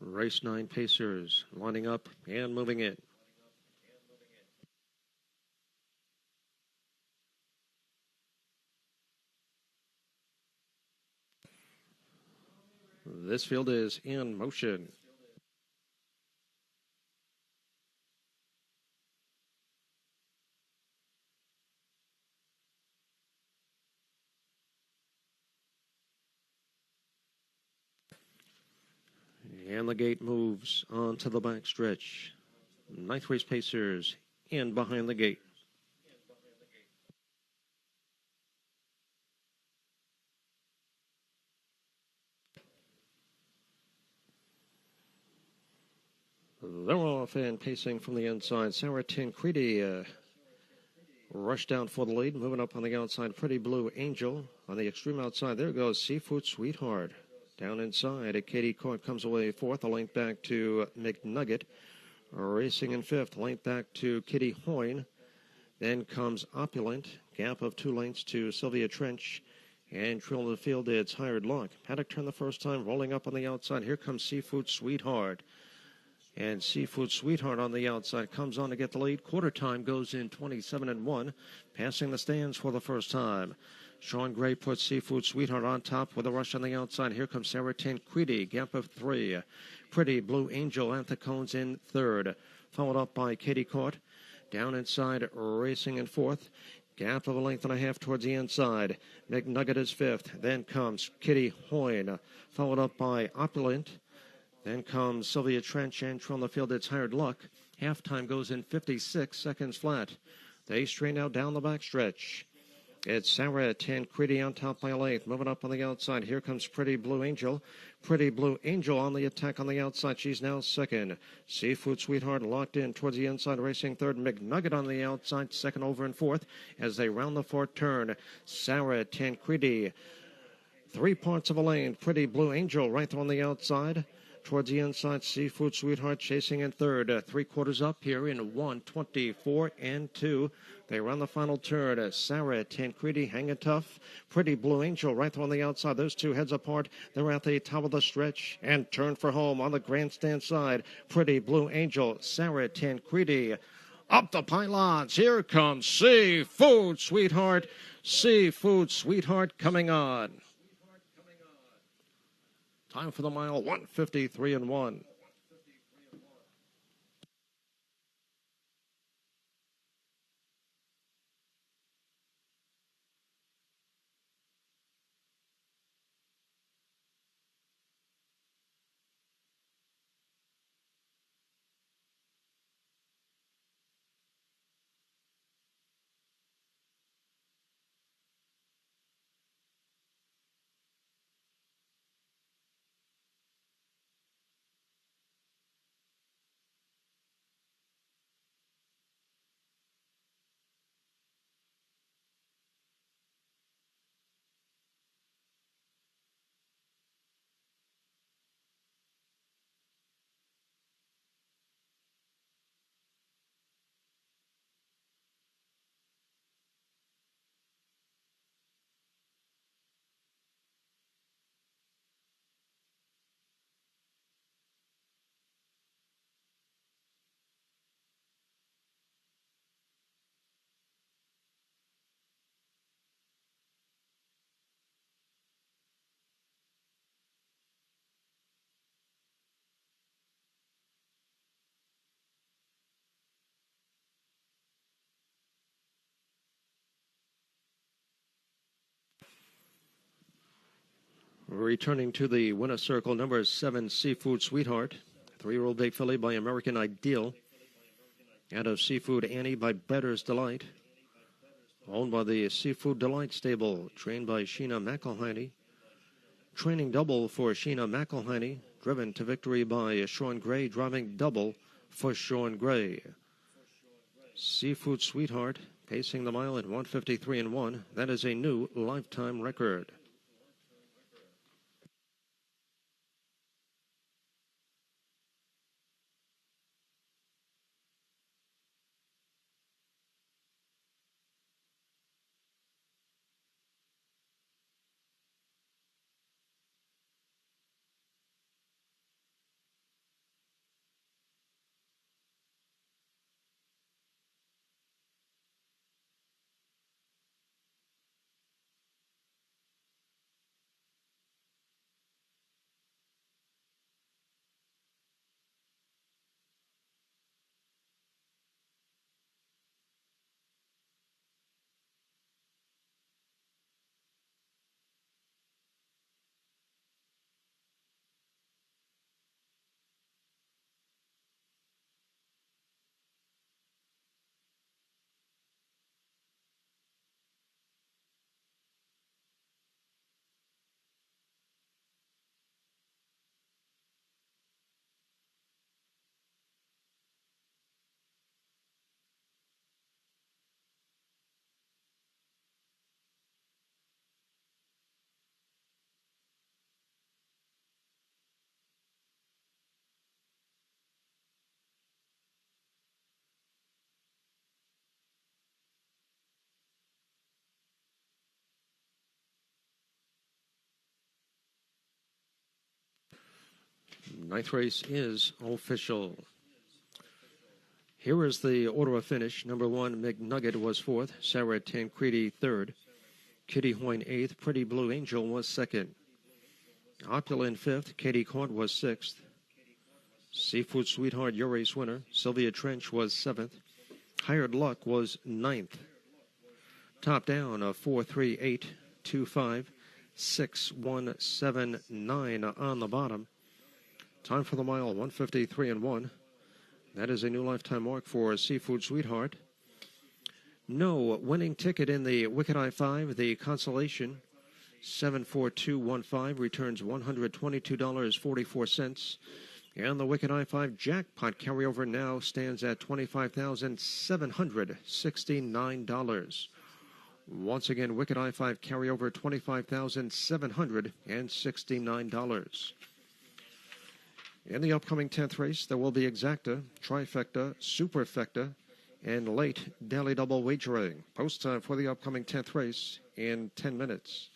Race 9 Pacers lining up and moving in. This field is in motion. And the gate moves onto the backstretch. Ninth race Pacers in behind the gate. They're off and pacing from the inside. Sarah Tancredi rushed out for the lead. Moving up on the outside, Pretty Blue Angel. On the extreme outside, there goes Seafood Sweetheart. Down inside, Katie Court comes away fourth. A length back to McNugget. Racing in fifth. Length back to Kitty Hoyne. Then comes Opulent. Gap of 2 lengths to Sylvia Trench. And trail of the field, it's Hired Luck. Paddock turned the first time, rolling up on the outside. Here comes Seafood Sweetheart. And Seafood Sweetheart on the outside comes on to get the lead. Quarter time goes in 27-1, passing the stands for the first time. Sean Gray puts Seafood Sweetheart on top with a rush on the outside. Here comes Sarah Tancredi, gap of 3. Pretty Blue Angel at the cones in third, followed up by Katie Court. Down inside, racing in fourth. Gap of a length and a half towards the inside. McNugget is fifth. Then comes Kitty Hoyne, followed up by Opulent. Then comes Sylvia Trench, and from the field it's Hired Luck. Halftime goes in 56 seconds flat. They straighten out down the backstretch. It's Sarah Tancredi on top by a length. Moving up on the outside. Here comes Pretty Blue Angel. Pretty Blue Angel on the attack on the outside. She's now second. Seafood Sweetheart locked in towards the inside, racing third. McNugget on the outside, second over and fourth. As they round the fourth turn, Sarah Tancredi, 3 parts of a lane. Pretty Blue Angel right there on the outside. Towards the inside, Seafood Sweetheart chasing in third. 3/4 up here in 1:24 and 2. They run the final turn. Sarah Tancredi hanging tough. Pretty Blue Angel right there on the outside. Those two heads apart. They're at the top of the stretch and turn for home on the grandstand side. Pretty Blue Angel, Sarah Tancredi. Up the pylons. Here comes Seafood Sweetheart. Seafood Sweetheart coming on. Time for the mile, 1:53 and 1. Returning to the winner circle, number 7, Seafood Sweetheart. 3-year-old bay filly by American Ideal. Out of Seafood Annie by Better's Delight. Owned by the Seafood Delight stable, trained by Sheena McElhinney. Training double for Sheena McElhinney. Driven to victory by Sean Gray, driving double for Sean Gray. Seafood Sweetheart pacing the mile at 1:53 and 1. That is a new lifetime record. Ninth race is official. Here is the order of finish. Number 1, McNugget was fourth. Sarah Tancredi third. Kitty Hoyne 8th. Pretty Blue Angel was 2nd. Opulent 5th. Katie Court was 6th. Seafood Sweetheart, your race winner. Sylvia Trench was 7th. Hired Luck was 9th. Top down, 4, 3, 8, 2, 5, 6, 1, 7, 9 on the bottom. Time for the mile, 153 and 1. That is a new lifetime mark for Seafood Sweetheart. No winning ticket in the Wicked Eye 5. The consolation, 74215, returns $122.44. And the Wicked Eye 5 jackpot carryover now stands at $25,769. Once again, Wicked Eye 5 carryover, $25,769. In the upcoming 10th race, there will be exacta, trifecta, superfecta, and late daily double wagering. Post time for the upcoming 10th race in 10 minutes.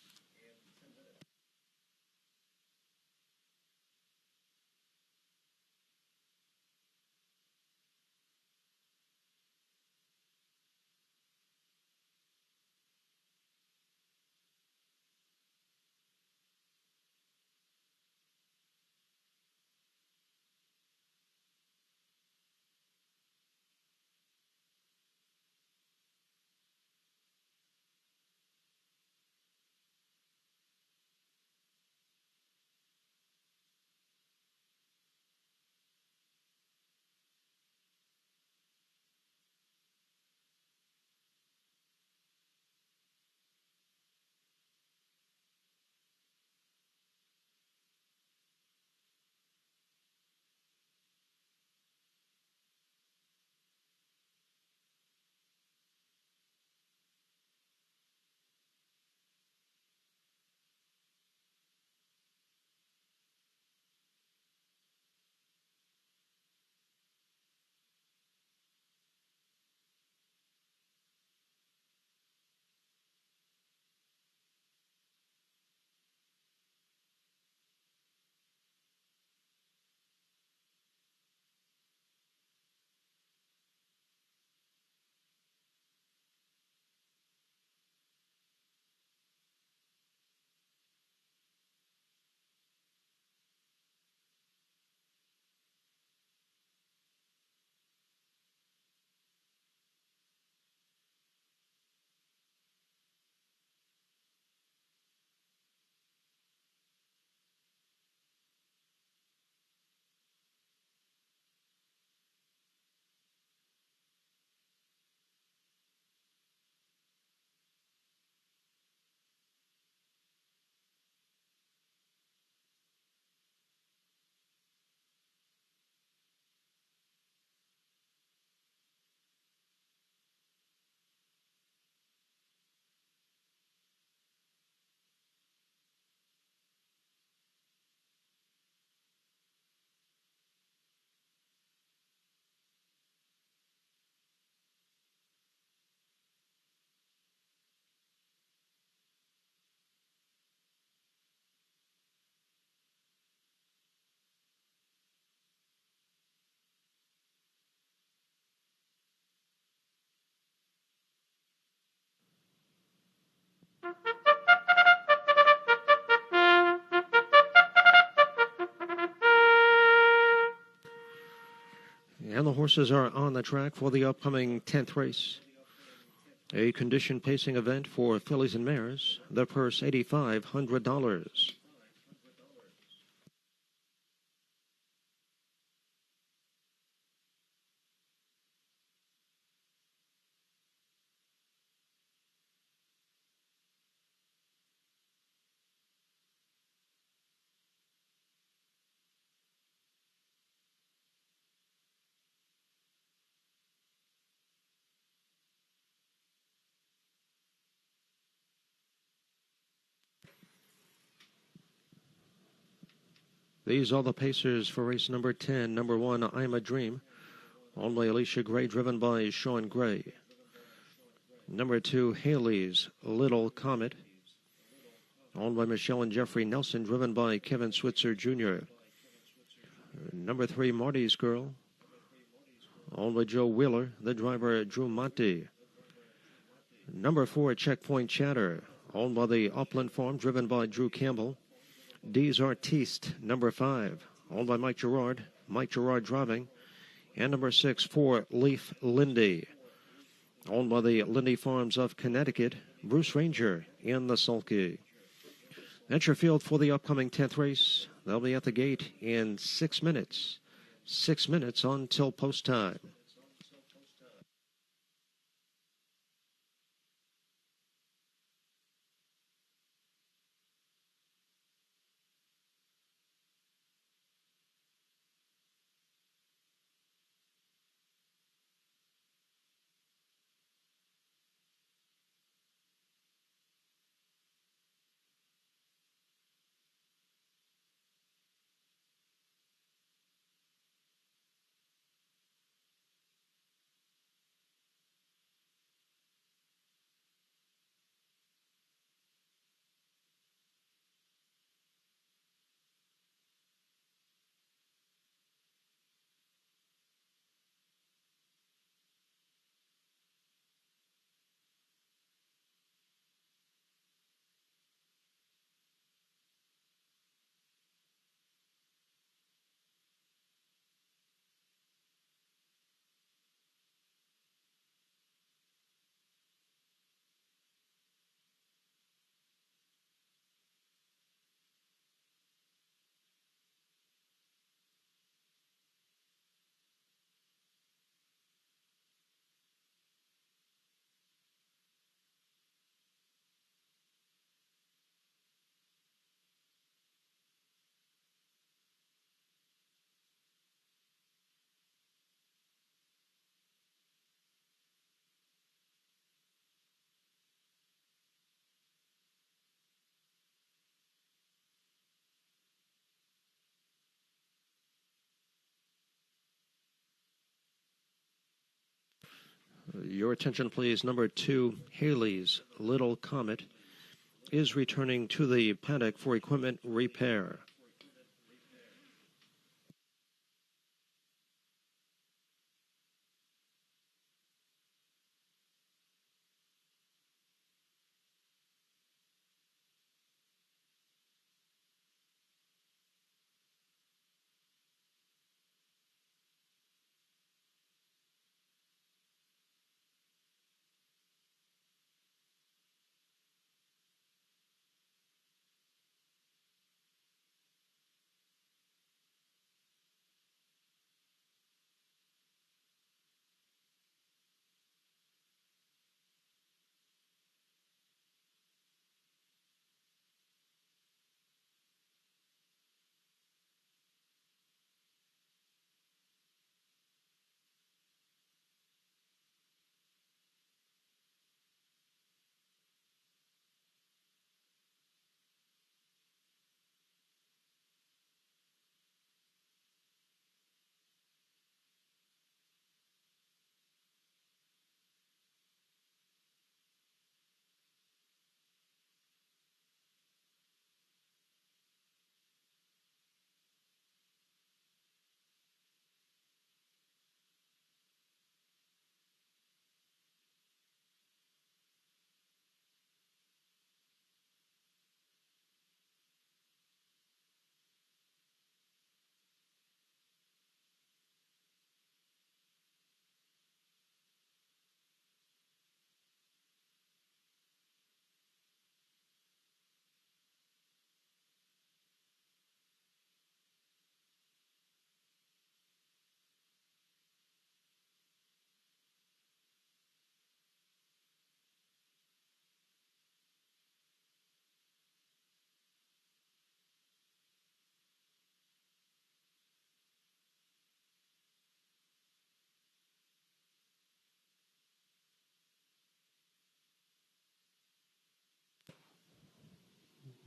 And the horses are on the track for the upcoming 10th race. A condition pacing event for fillies and mares. The purse, $8,500. These are the pacers for race number 10. Number 1, I'm a Dream, owned by Alicia Gray, driven by Sean Gray. Number 2, Haley's Little Comet, owned by Michelle and Jeffrey Nelson, driven by Kevin Switzer Jr. Number 3, Marty's Girl, owned by Joe Wheeler, the driver Drew Monty. Number 4, Checkpoint Chatter, owned by the Upland Farm, driven by Drew Campbell. D's Artiste, number 5, owned by Mike Gerard. Mike Gerard driving. And number 6, 4, Leaf Lindy, owned by the Lindy Farms of Connecticut. Bruce Ranger in the sulky. That's your field for the upcoming 10th race. They'll be at the gate in 6 minutes. 6 minutes until post time. Your attention, please. Number 2, Haley's Little Comet, is returning to the paddock for equipment repair.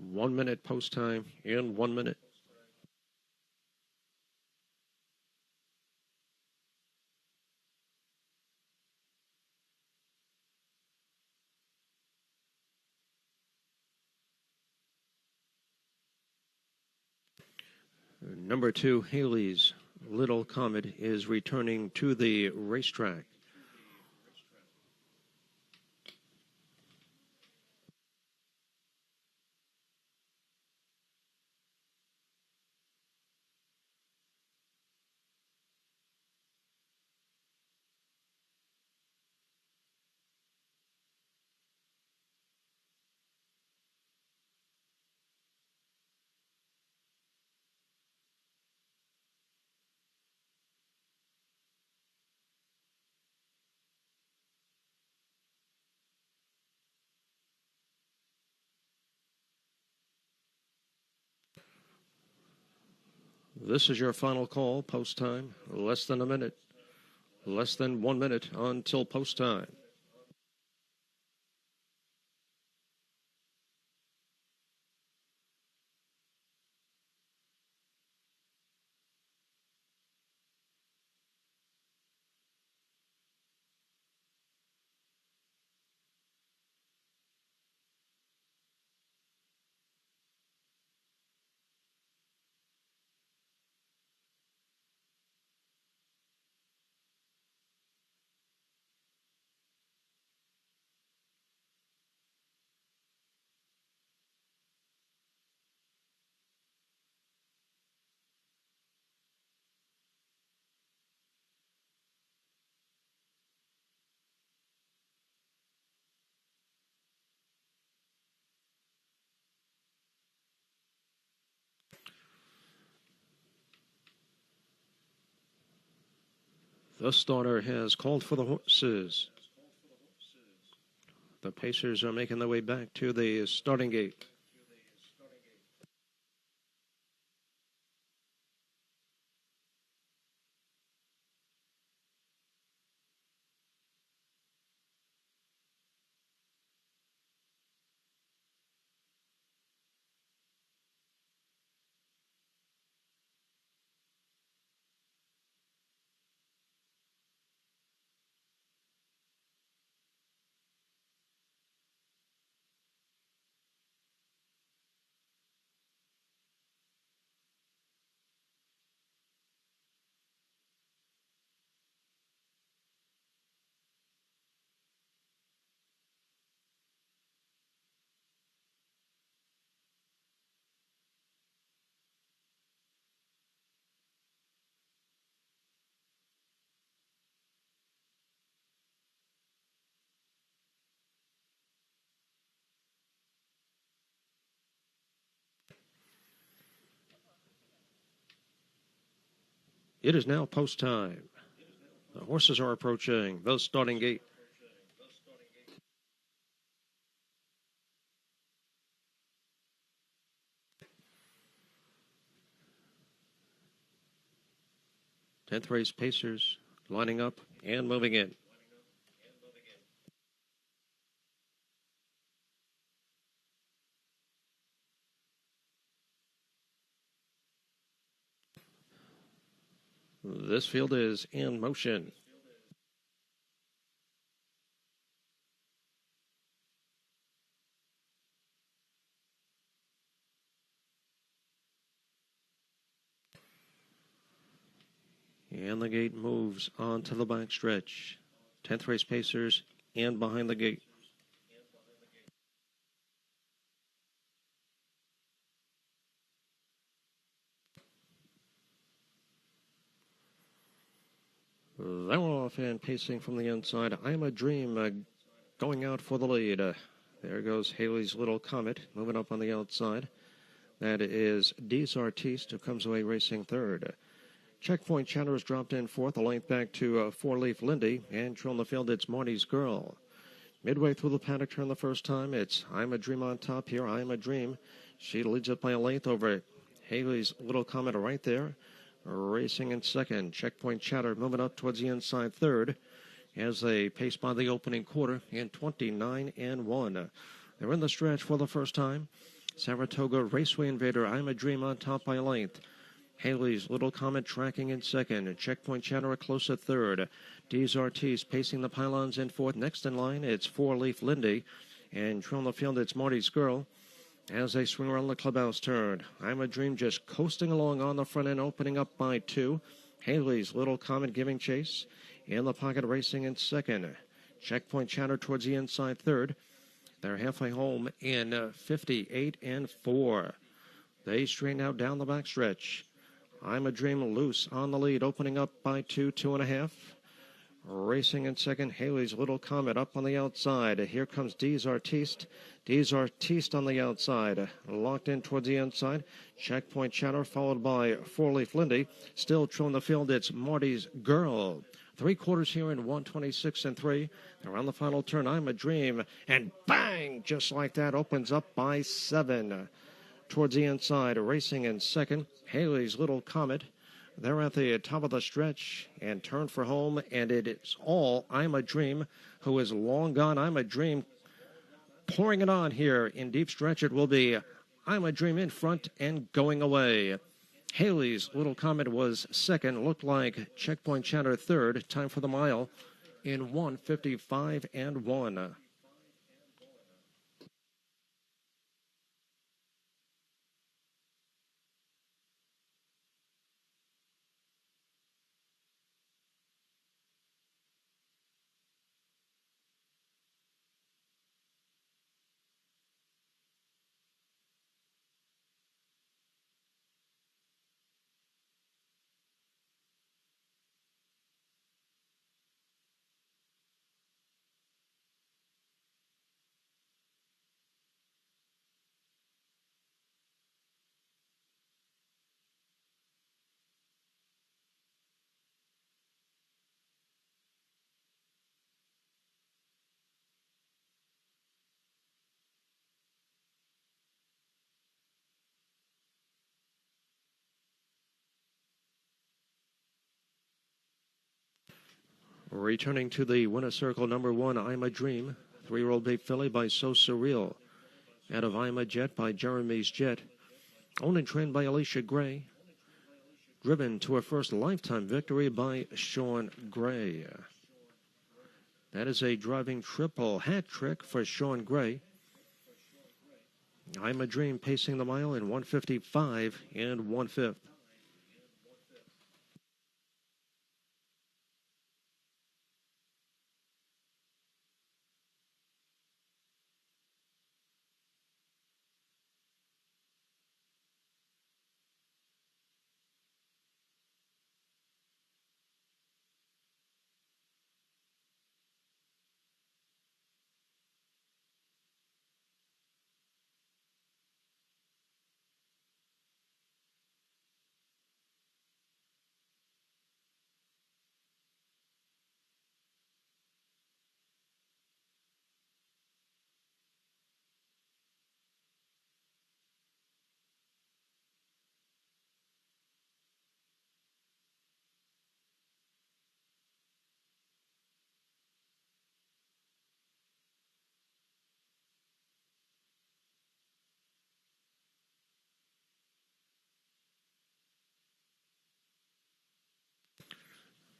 One minute post time in 1 minute. Number 2, Haley's Little Comet, is returning to the racetrack. This is your final call, post time. Less than a minute. Less than 1 minute until post time. The starter has called for the horses. The Pacers are making their way back to the starting gate. It is now post time. The horses are approaching the starting gate. Tenth race Pacers lining up and moving in. This field is in motion. And the gate moves on to the back stretch. 10th race Pacers and behind the gate. They're off and pacing from the inside. I'm a Dream going out for the lead. There goes Haley's Little Comet moving up on the outside. That is Deez Artiste who comes away racing third. Checkpoint Chatter has dropped in fourth, a length back to Four Leaf Lindy, and trailing the field it's Marty's Girl. Midway through the paddock turn the first time, it's I'm a Dream on top here. I'm a Dream. She leads it by a length over Haley's Little Comet right there. Racing in second. Checkpoint Chatter moving up towards the inside third as they pace by the opening quarter in 29-1. They're in the stretch for the first time. Saratoga Raceway Invader, I'm a Dream on top by a length. Haley's Little Comet tracking in second. Checkpoint Chatter close at third. Deez Artiste pacing the pylons in fourth. Next in line, it's Four Leaf Lindy. And trailing the field, it's Marty's Girl. As they swing around the clubhouse turn, I'm a Dream just coasting along on the front end, opening up by two. Haley's Little Comet giving chase. In the pocket racing in second. Checkpoint Chatter towards the inside third. They're halfway home in 58-4. They straighten out down the backstretch. I'm a Dream loose on the lead, opening up by 2.5. Racing in second, Haley's Little Comet up on the outside. Here comes Deez Artiste. Deez Artiste on the outside. Locked in towards the inside. Checkpoint Chatter followed by Four Leaf Lindy. Still trailing the field, it's Marty's Girl. 3/4 here in 126-3. They're on the final turn. I'm a Dream. And bang! Just like that, opens up by 7. towards the inside, racing in second. Haley's Little Comet. They're at the top of the stretch and turn for home, and it is all I'm a Dream, who is long gone. I'm a Dream pouring it on here in deep stretch. It will be I'm a Dream in front and going away. Haley's Little Comet was second. Looked like Checkpoint Chatter third. Time for the mile in 1:55 and 1. Returning to the winner circle, number 1, I'm a Dream. 3-year-old Bay Filly by So Surreal. Out of I'm a Jet by Jeremy's Jet. Owned and trained by Alicia Gray. Driven to her first lifetime victory by Sean Gray. That is a driving triple hat trick for Sean Gray. I'm a Dream pacing the mile in 1:55 and 1/5.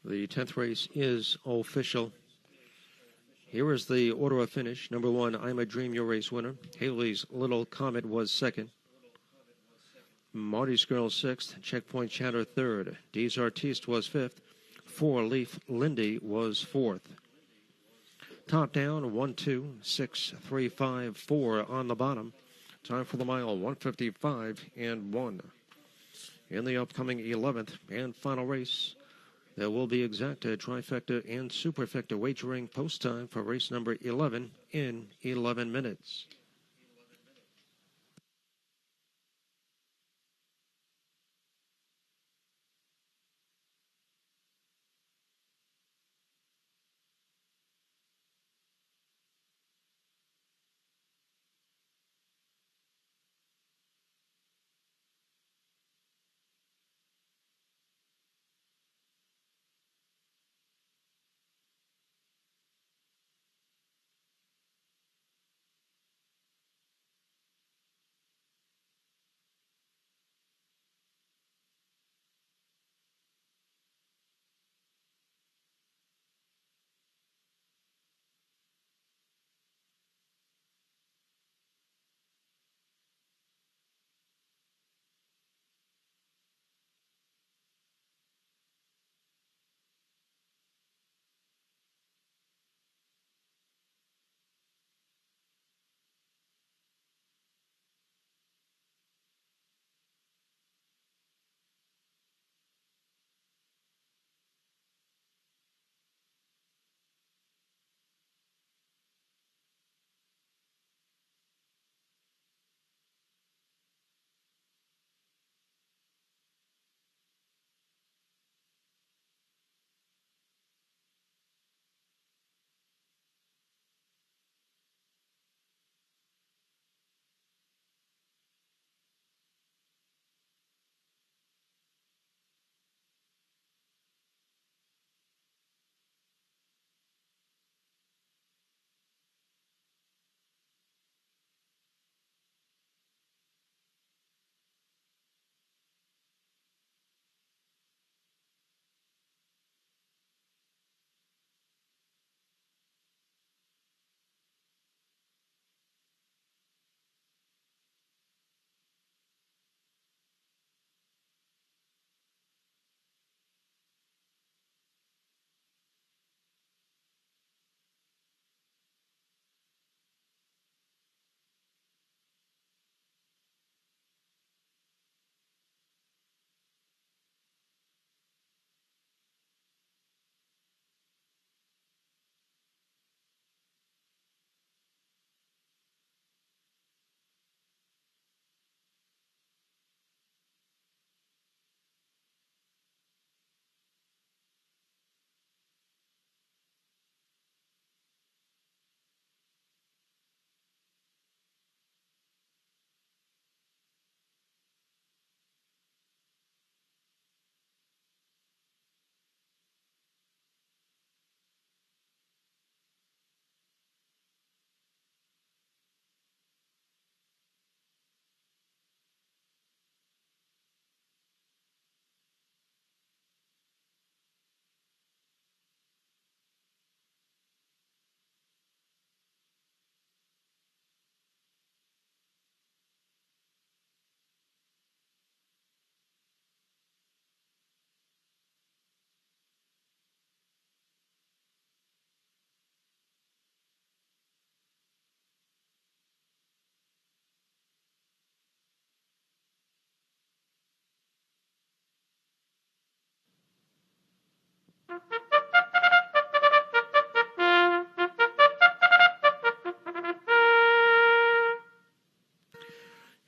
The 10th race is official. Here is the order of finish. Number 1, I'm a Dream, your race winner. Haley's Little Comet was second. Marty's Girl sixth. Checkpoint Chatter third. D's Artiste was fifth. 4 Leaf Lindy was fourth. Top down, 1, 2, 6, 3, 5, 4 on the bottom. Time for the mile, 1:55 and 1. In the upcoming 11th and final race, there will be exacta, trifecta, and superfecta wagering post time for race number 11 in 11 minutes.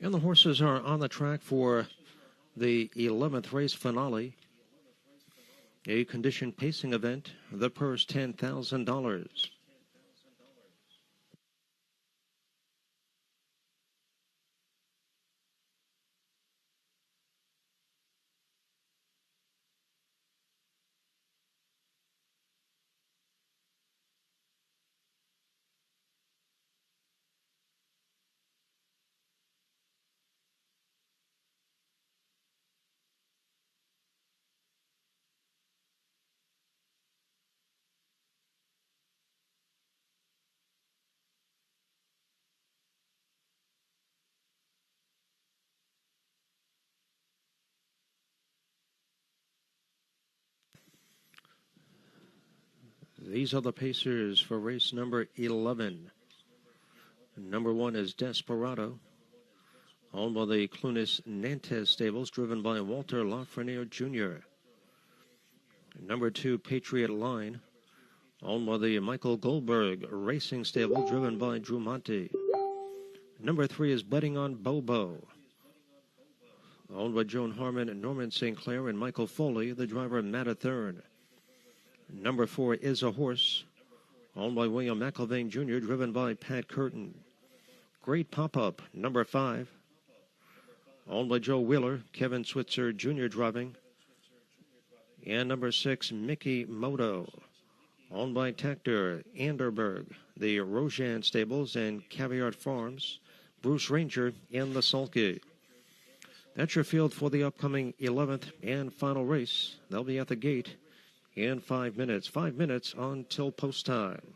And the horses are on the track for the 11th race finale, a conditioned pacing event. The purse $10,000. These are the pacers for race number 11. Number 1 is Desperado, owned by the Clunis Nantes stables, driven by Walter Lafreniere Jr. Number 2, Patriot Line, owned by the Michael Goldberg Racing stable, driven by Drew Monte. Number 3 is Betting on Bobo, owned by Joan Harmon, Norman St. Clair, and Michael Foley, the driver Matt a third. Number 4 is a Horse, owned by William McIlvaine Jr., driven by Pat Curtin. Great Pop-Up, number 5, owned by Joe Wheeler, Kevin Switzer Jr. driving. And number 6, Mickey Moto, owned by Tactor Anderberg, the Rojan Stables, and Caviar Farms, Bruce Ranger in the Sulky. That's your field for the upcoming 11th and final race. They'll be at the gate in 5 minutes. 5 minutes until post time.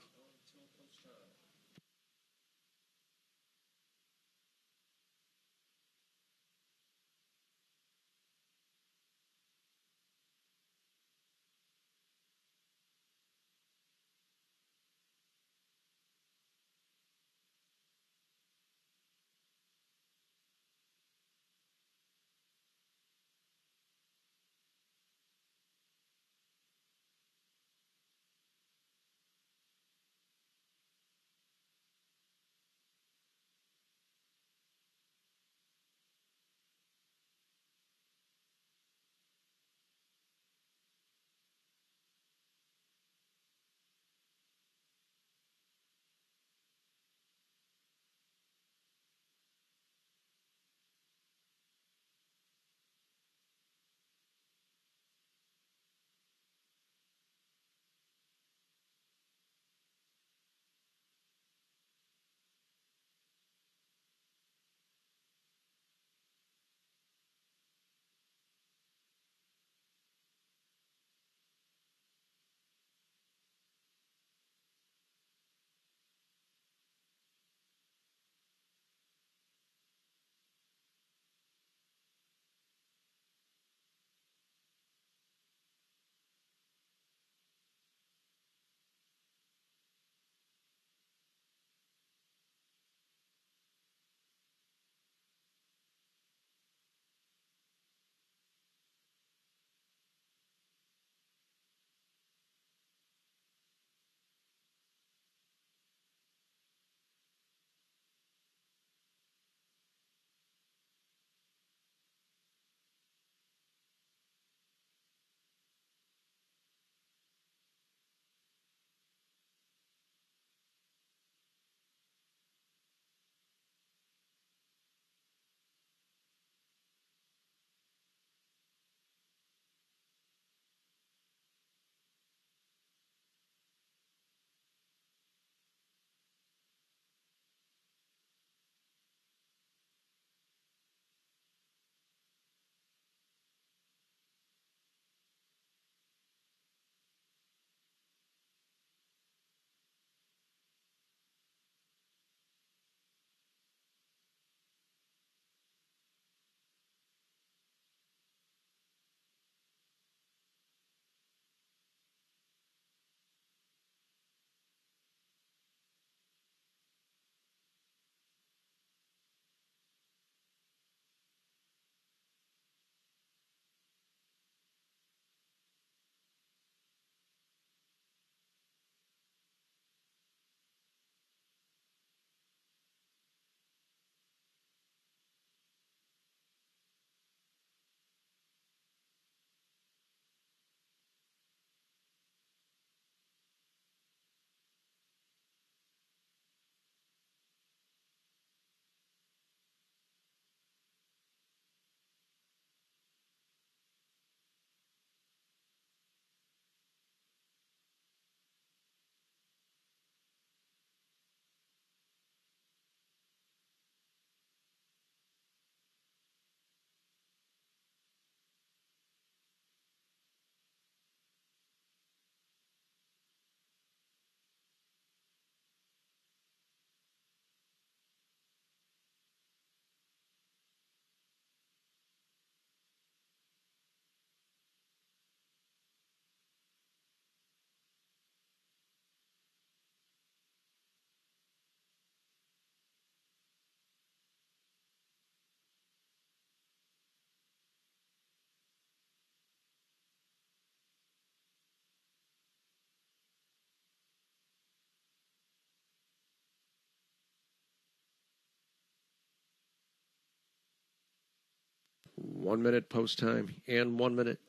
1 minute post time and 1 minute.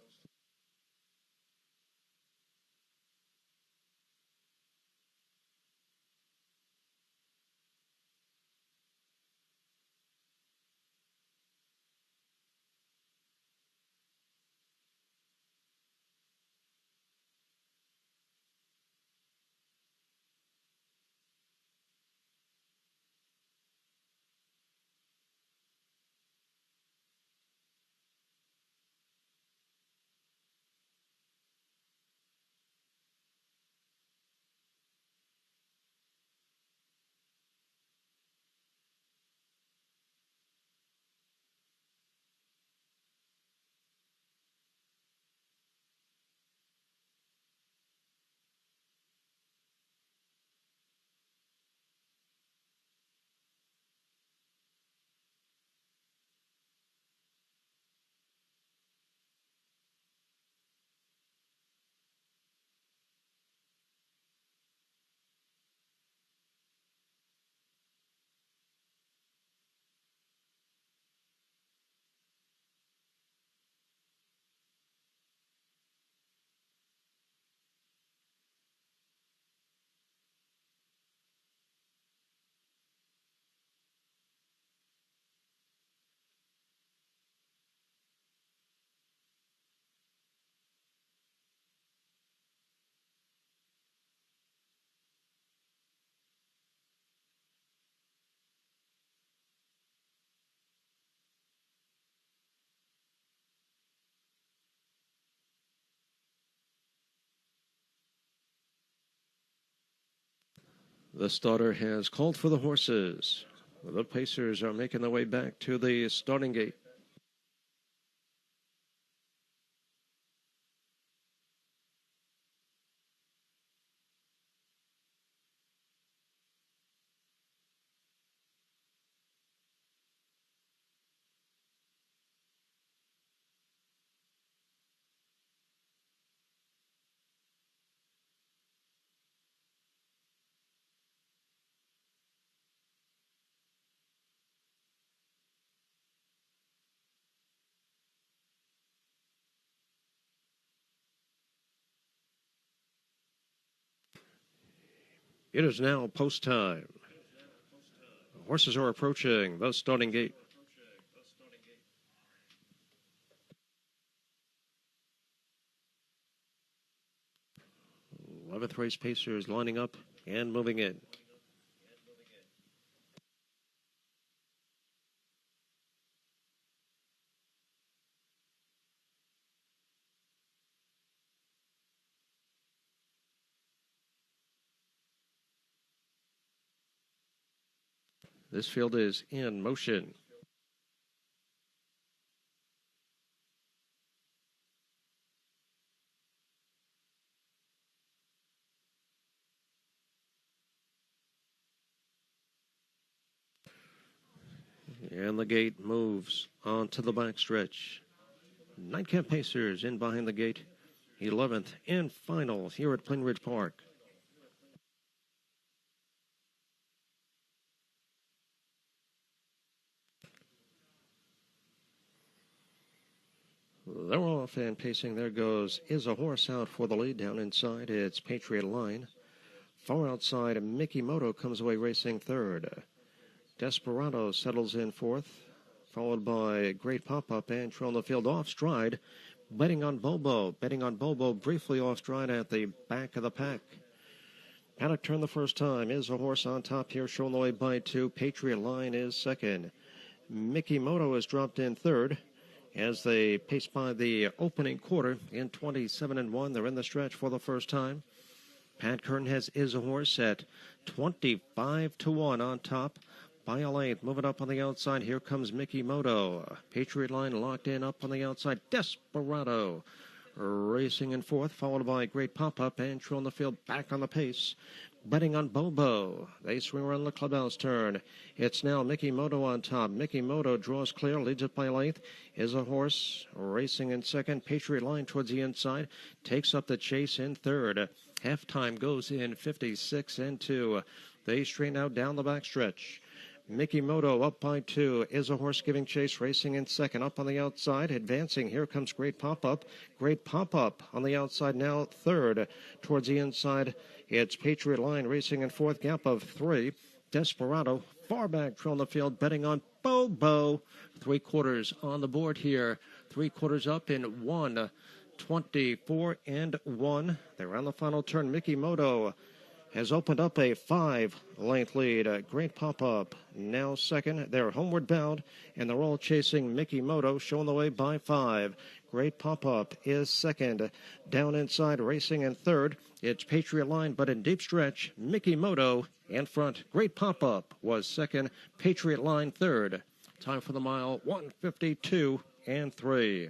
The starter has called for the horses. The pacers are making their way back to the starting gate. It is now post time. Horses are approaching the starting gate. 11th race pacers lining up and moving in. This field is in motion. And the gate moves onto the backstretch. Nightcap Pacers in behind the gate. 11th and final here at Plainridge Park. They're off and pacing. There goes Is a Horse out for the lead. Down inside, it's Patriot Line. Far outside, Mickey Moto comes away racing third. Desperado settles in fourth, followed by Great Pop-Up and Trail in the field off stride. Betting on Bobo briefly off stride at the back of the pack. Paddock turn the first time. Is a Horse on top here, shown the way by two. Patriot Line is second. Mickey Moto is dropped in third as they pace by the opening quarter in 27-1. They're in the stretch for the first time. Pat Curtin has Is a Horse at 25-1 on top. By a length, moving up on the outside. Here comes Mickey Moto. Patriot Line locked in up on the outside. Desperado racing in fourth, followed by Great Pop-Up and Trail in the field back on the pace. Betting on Bobo. They swing around the clubhouse turn. It's now Mickey Moto on top. Mickey Moto draws clear, leads it by length. Is a Horse racing in second. Patriot Line towards the inside. Takes up the chase in third. Halftime goes in 56-2. They straighten out down the backstretch. Mickey Moto up by 2. Is a horse giving chase, racing in second. Up on the outside, advancing. Here comes Great Pop-Up. Great Pop-Up on the outside now, third. Towards the inside, it's Patriot Line racing in fourth. Gap of 3. Desperado far back from the field, betting on Bobo. 3/4 on the board here. 3/4 up in 1:24 and 1. They're on the final turn. Mickey Moto has opened up a 5-length lead. Great Pop-Up now second. They're homeward bound, and they're all chasing Mickey Moto, showing the way by 5. Great Pop-Up is second. Down inside, racing in third. It's Patriot Line, but in deep stretch, Mickey Moto in front. Great Pop-Up was second. Patriot Line third. Time for the mile, 1:52 and 3.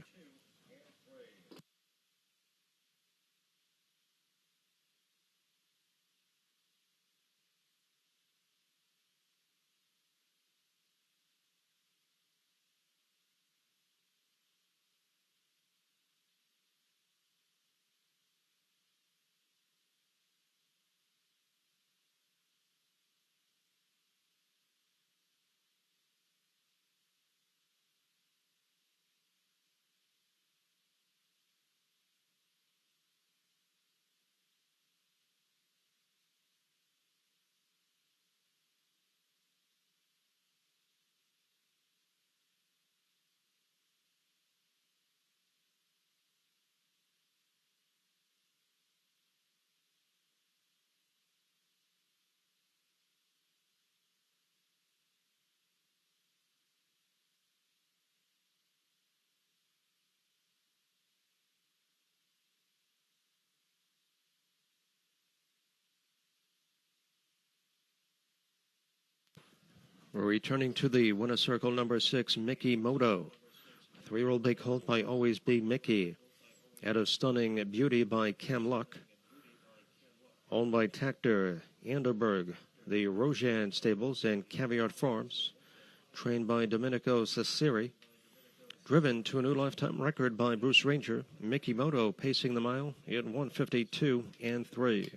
Returning to the winner circle, number 6, Mickey Moto. 3-year-old big colt by Always Be Mickey. At a Stunning Beauty by Cam Luck. Owned by Tactor, Anderberg, the Rojan Stables, and Caviar Farms. Trained by Domenico Cesari. Driven to a new lifetime record by Bruce Ranger. Mickey Moto pacing the mile in 1:52 and 3.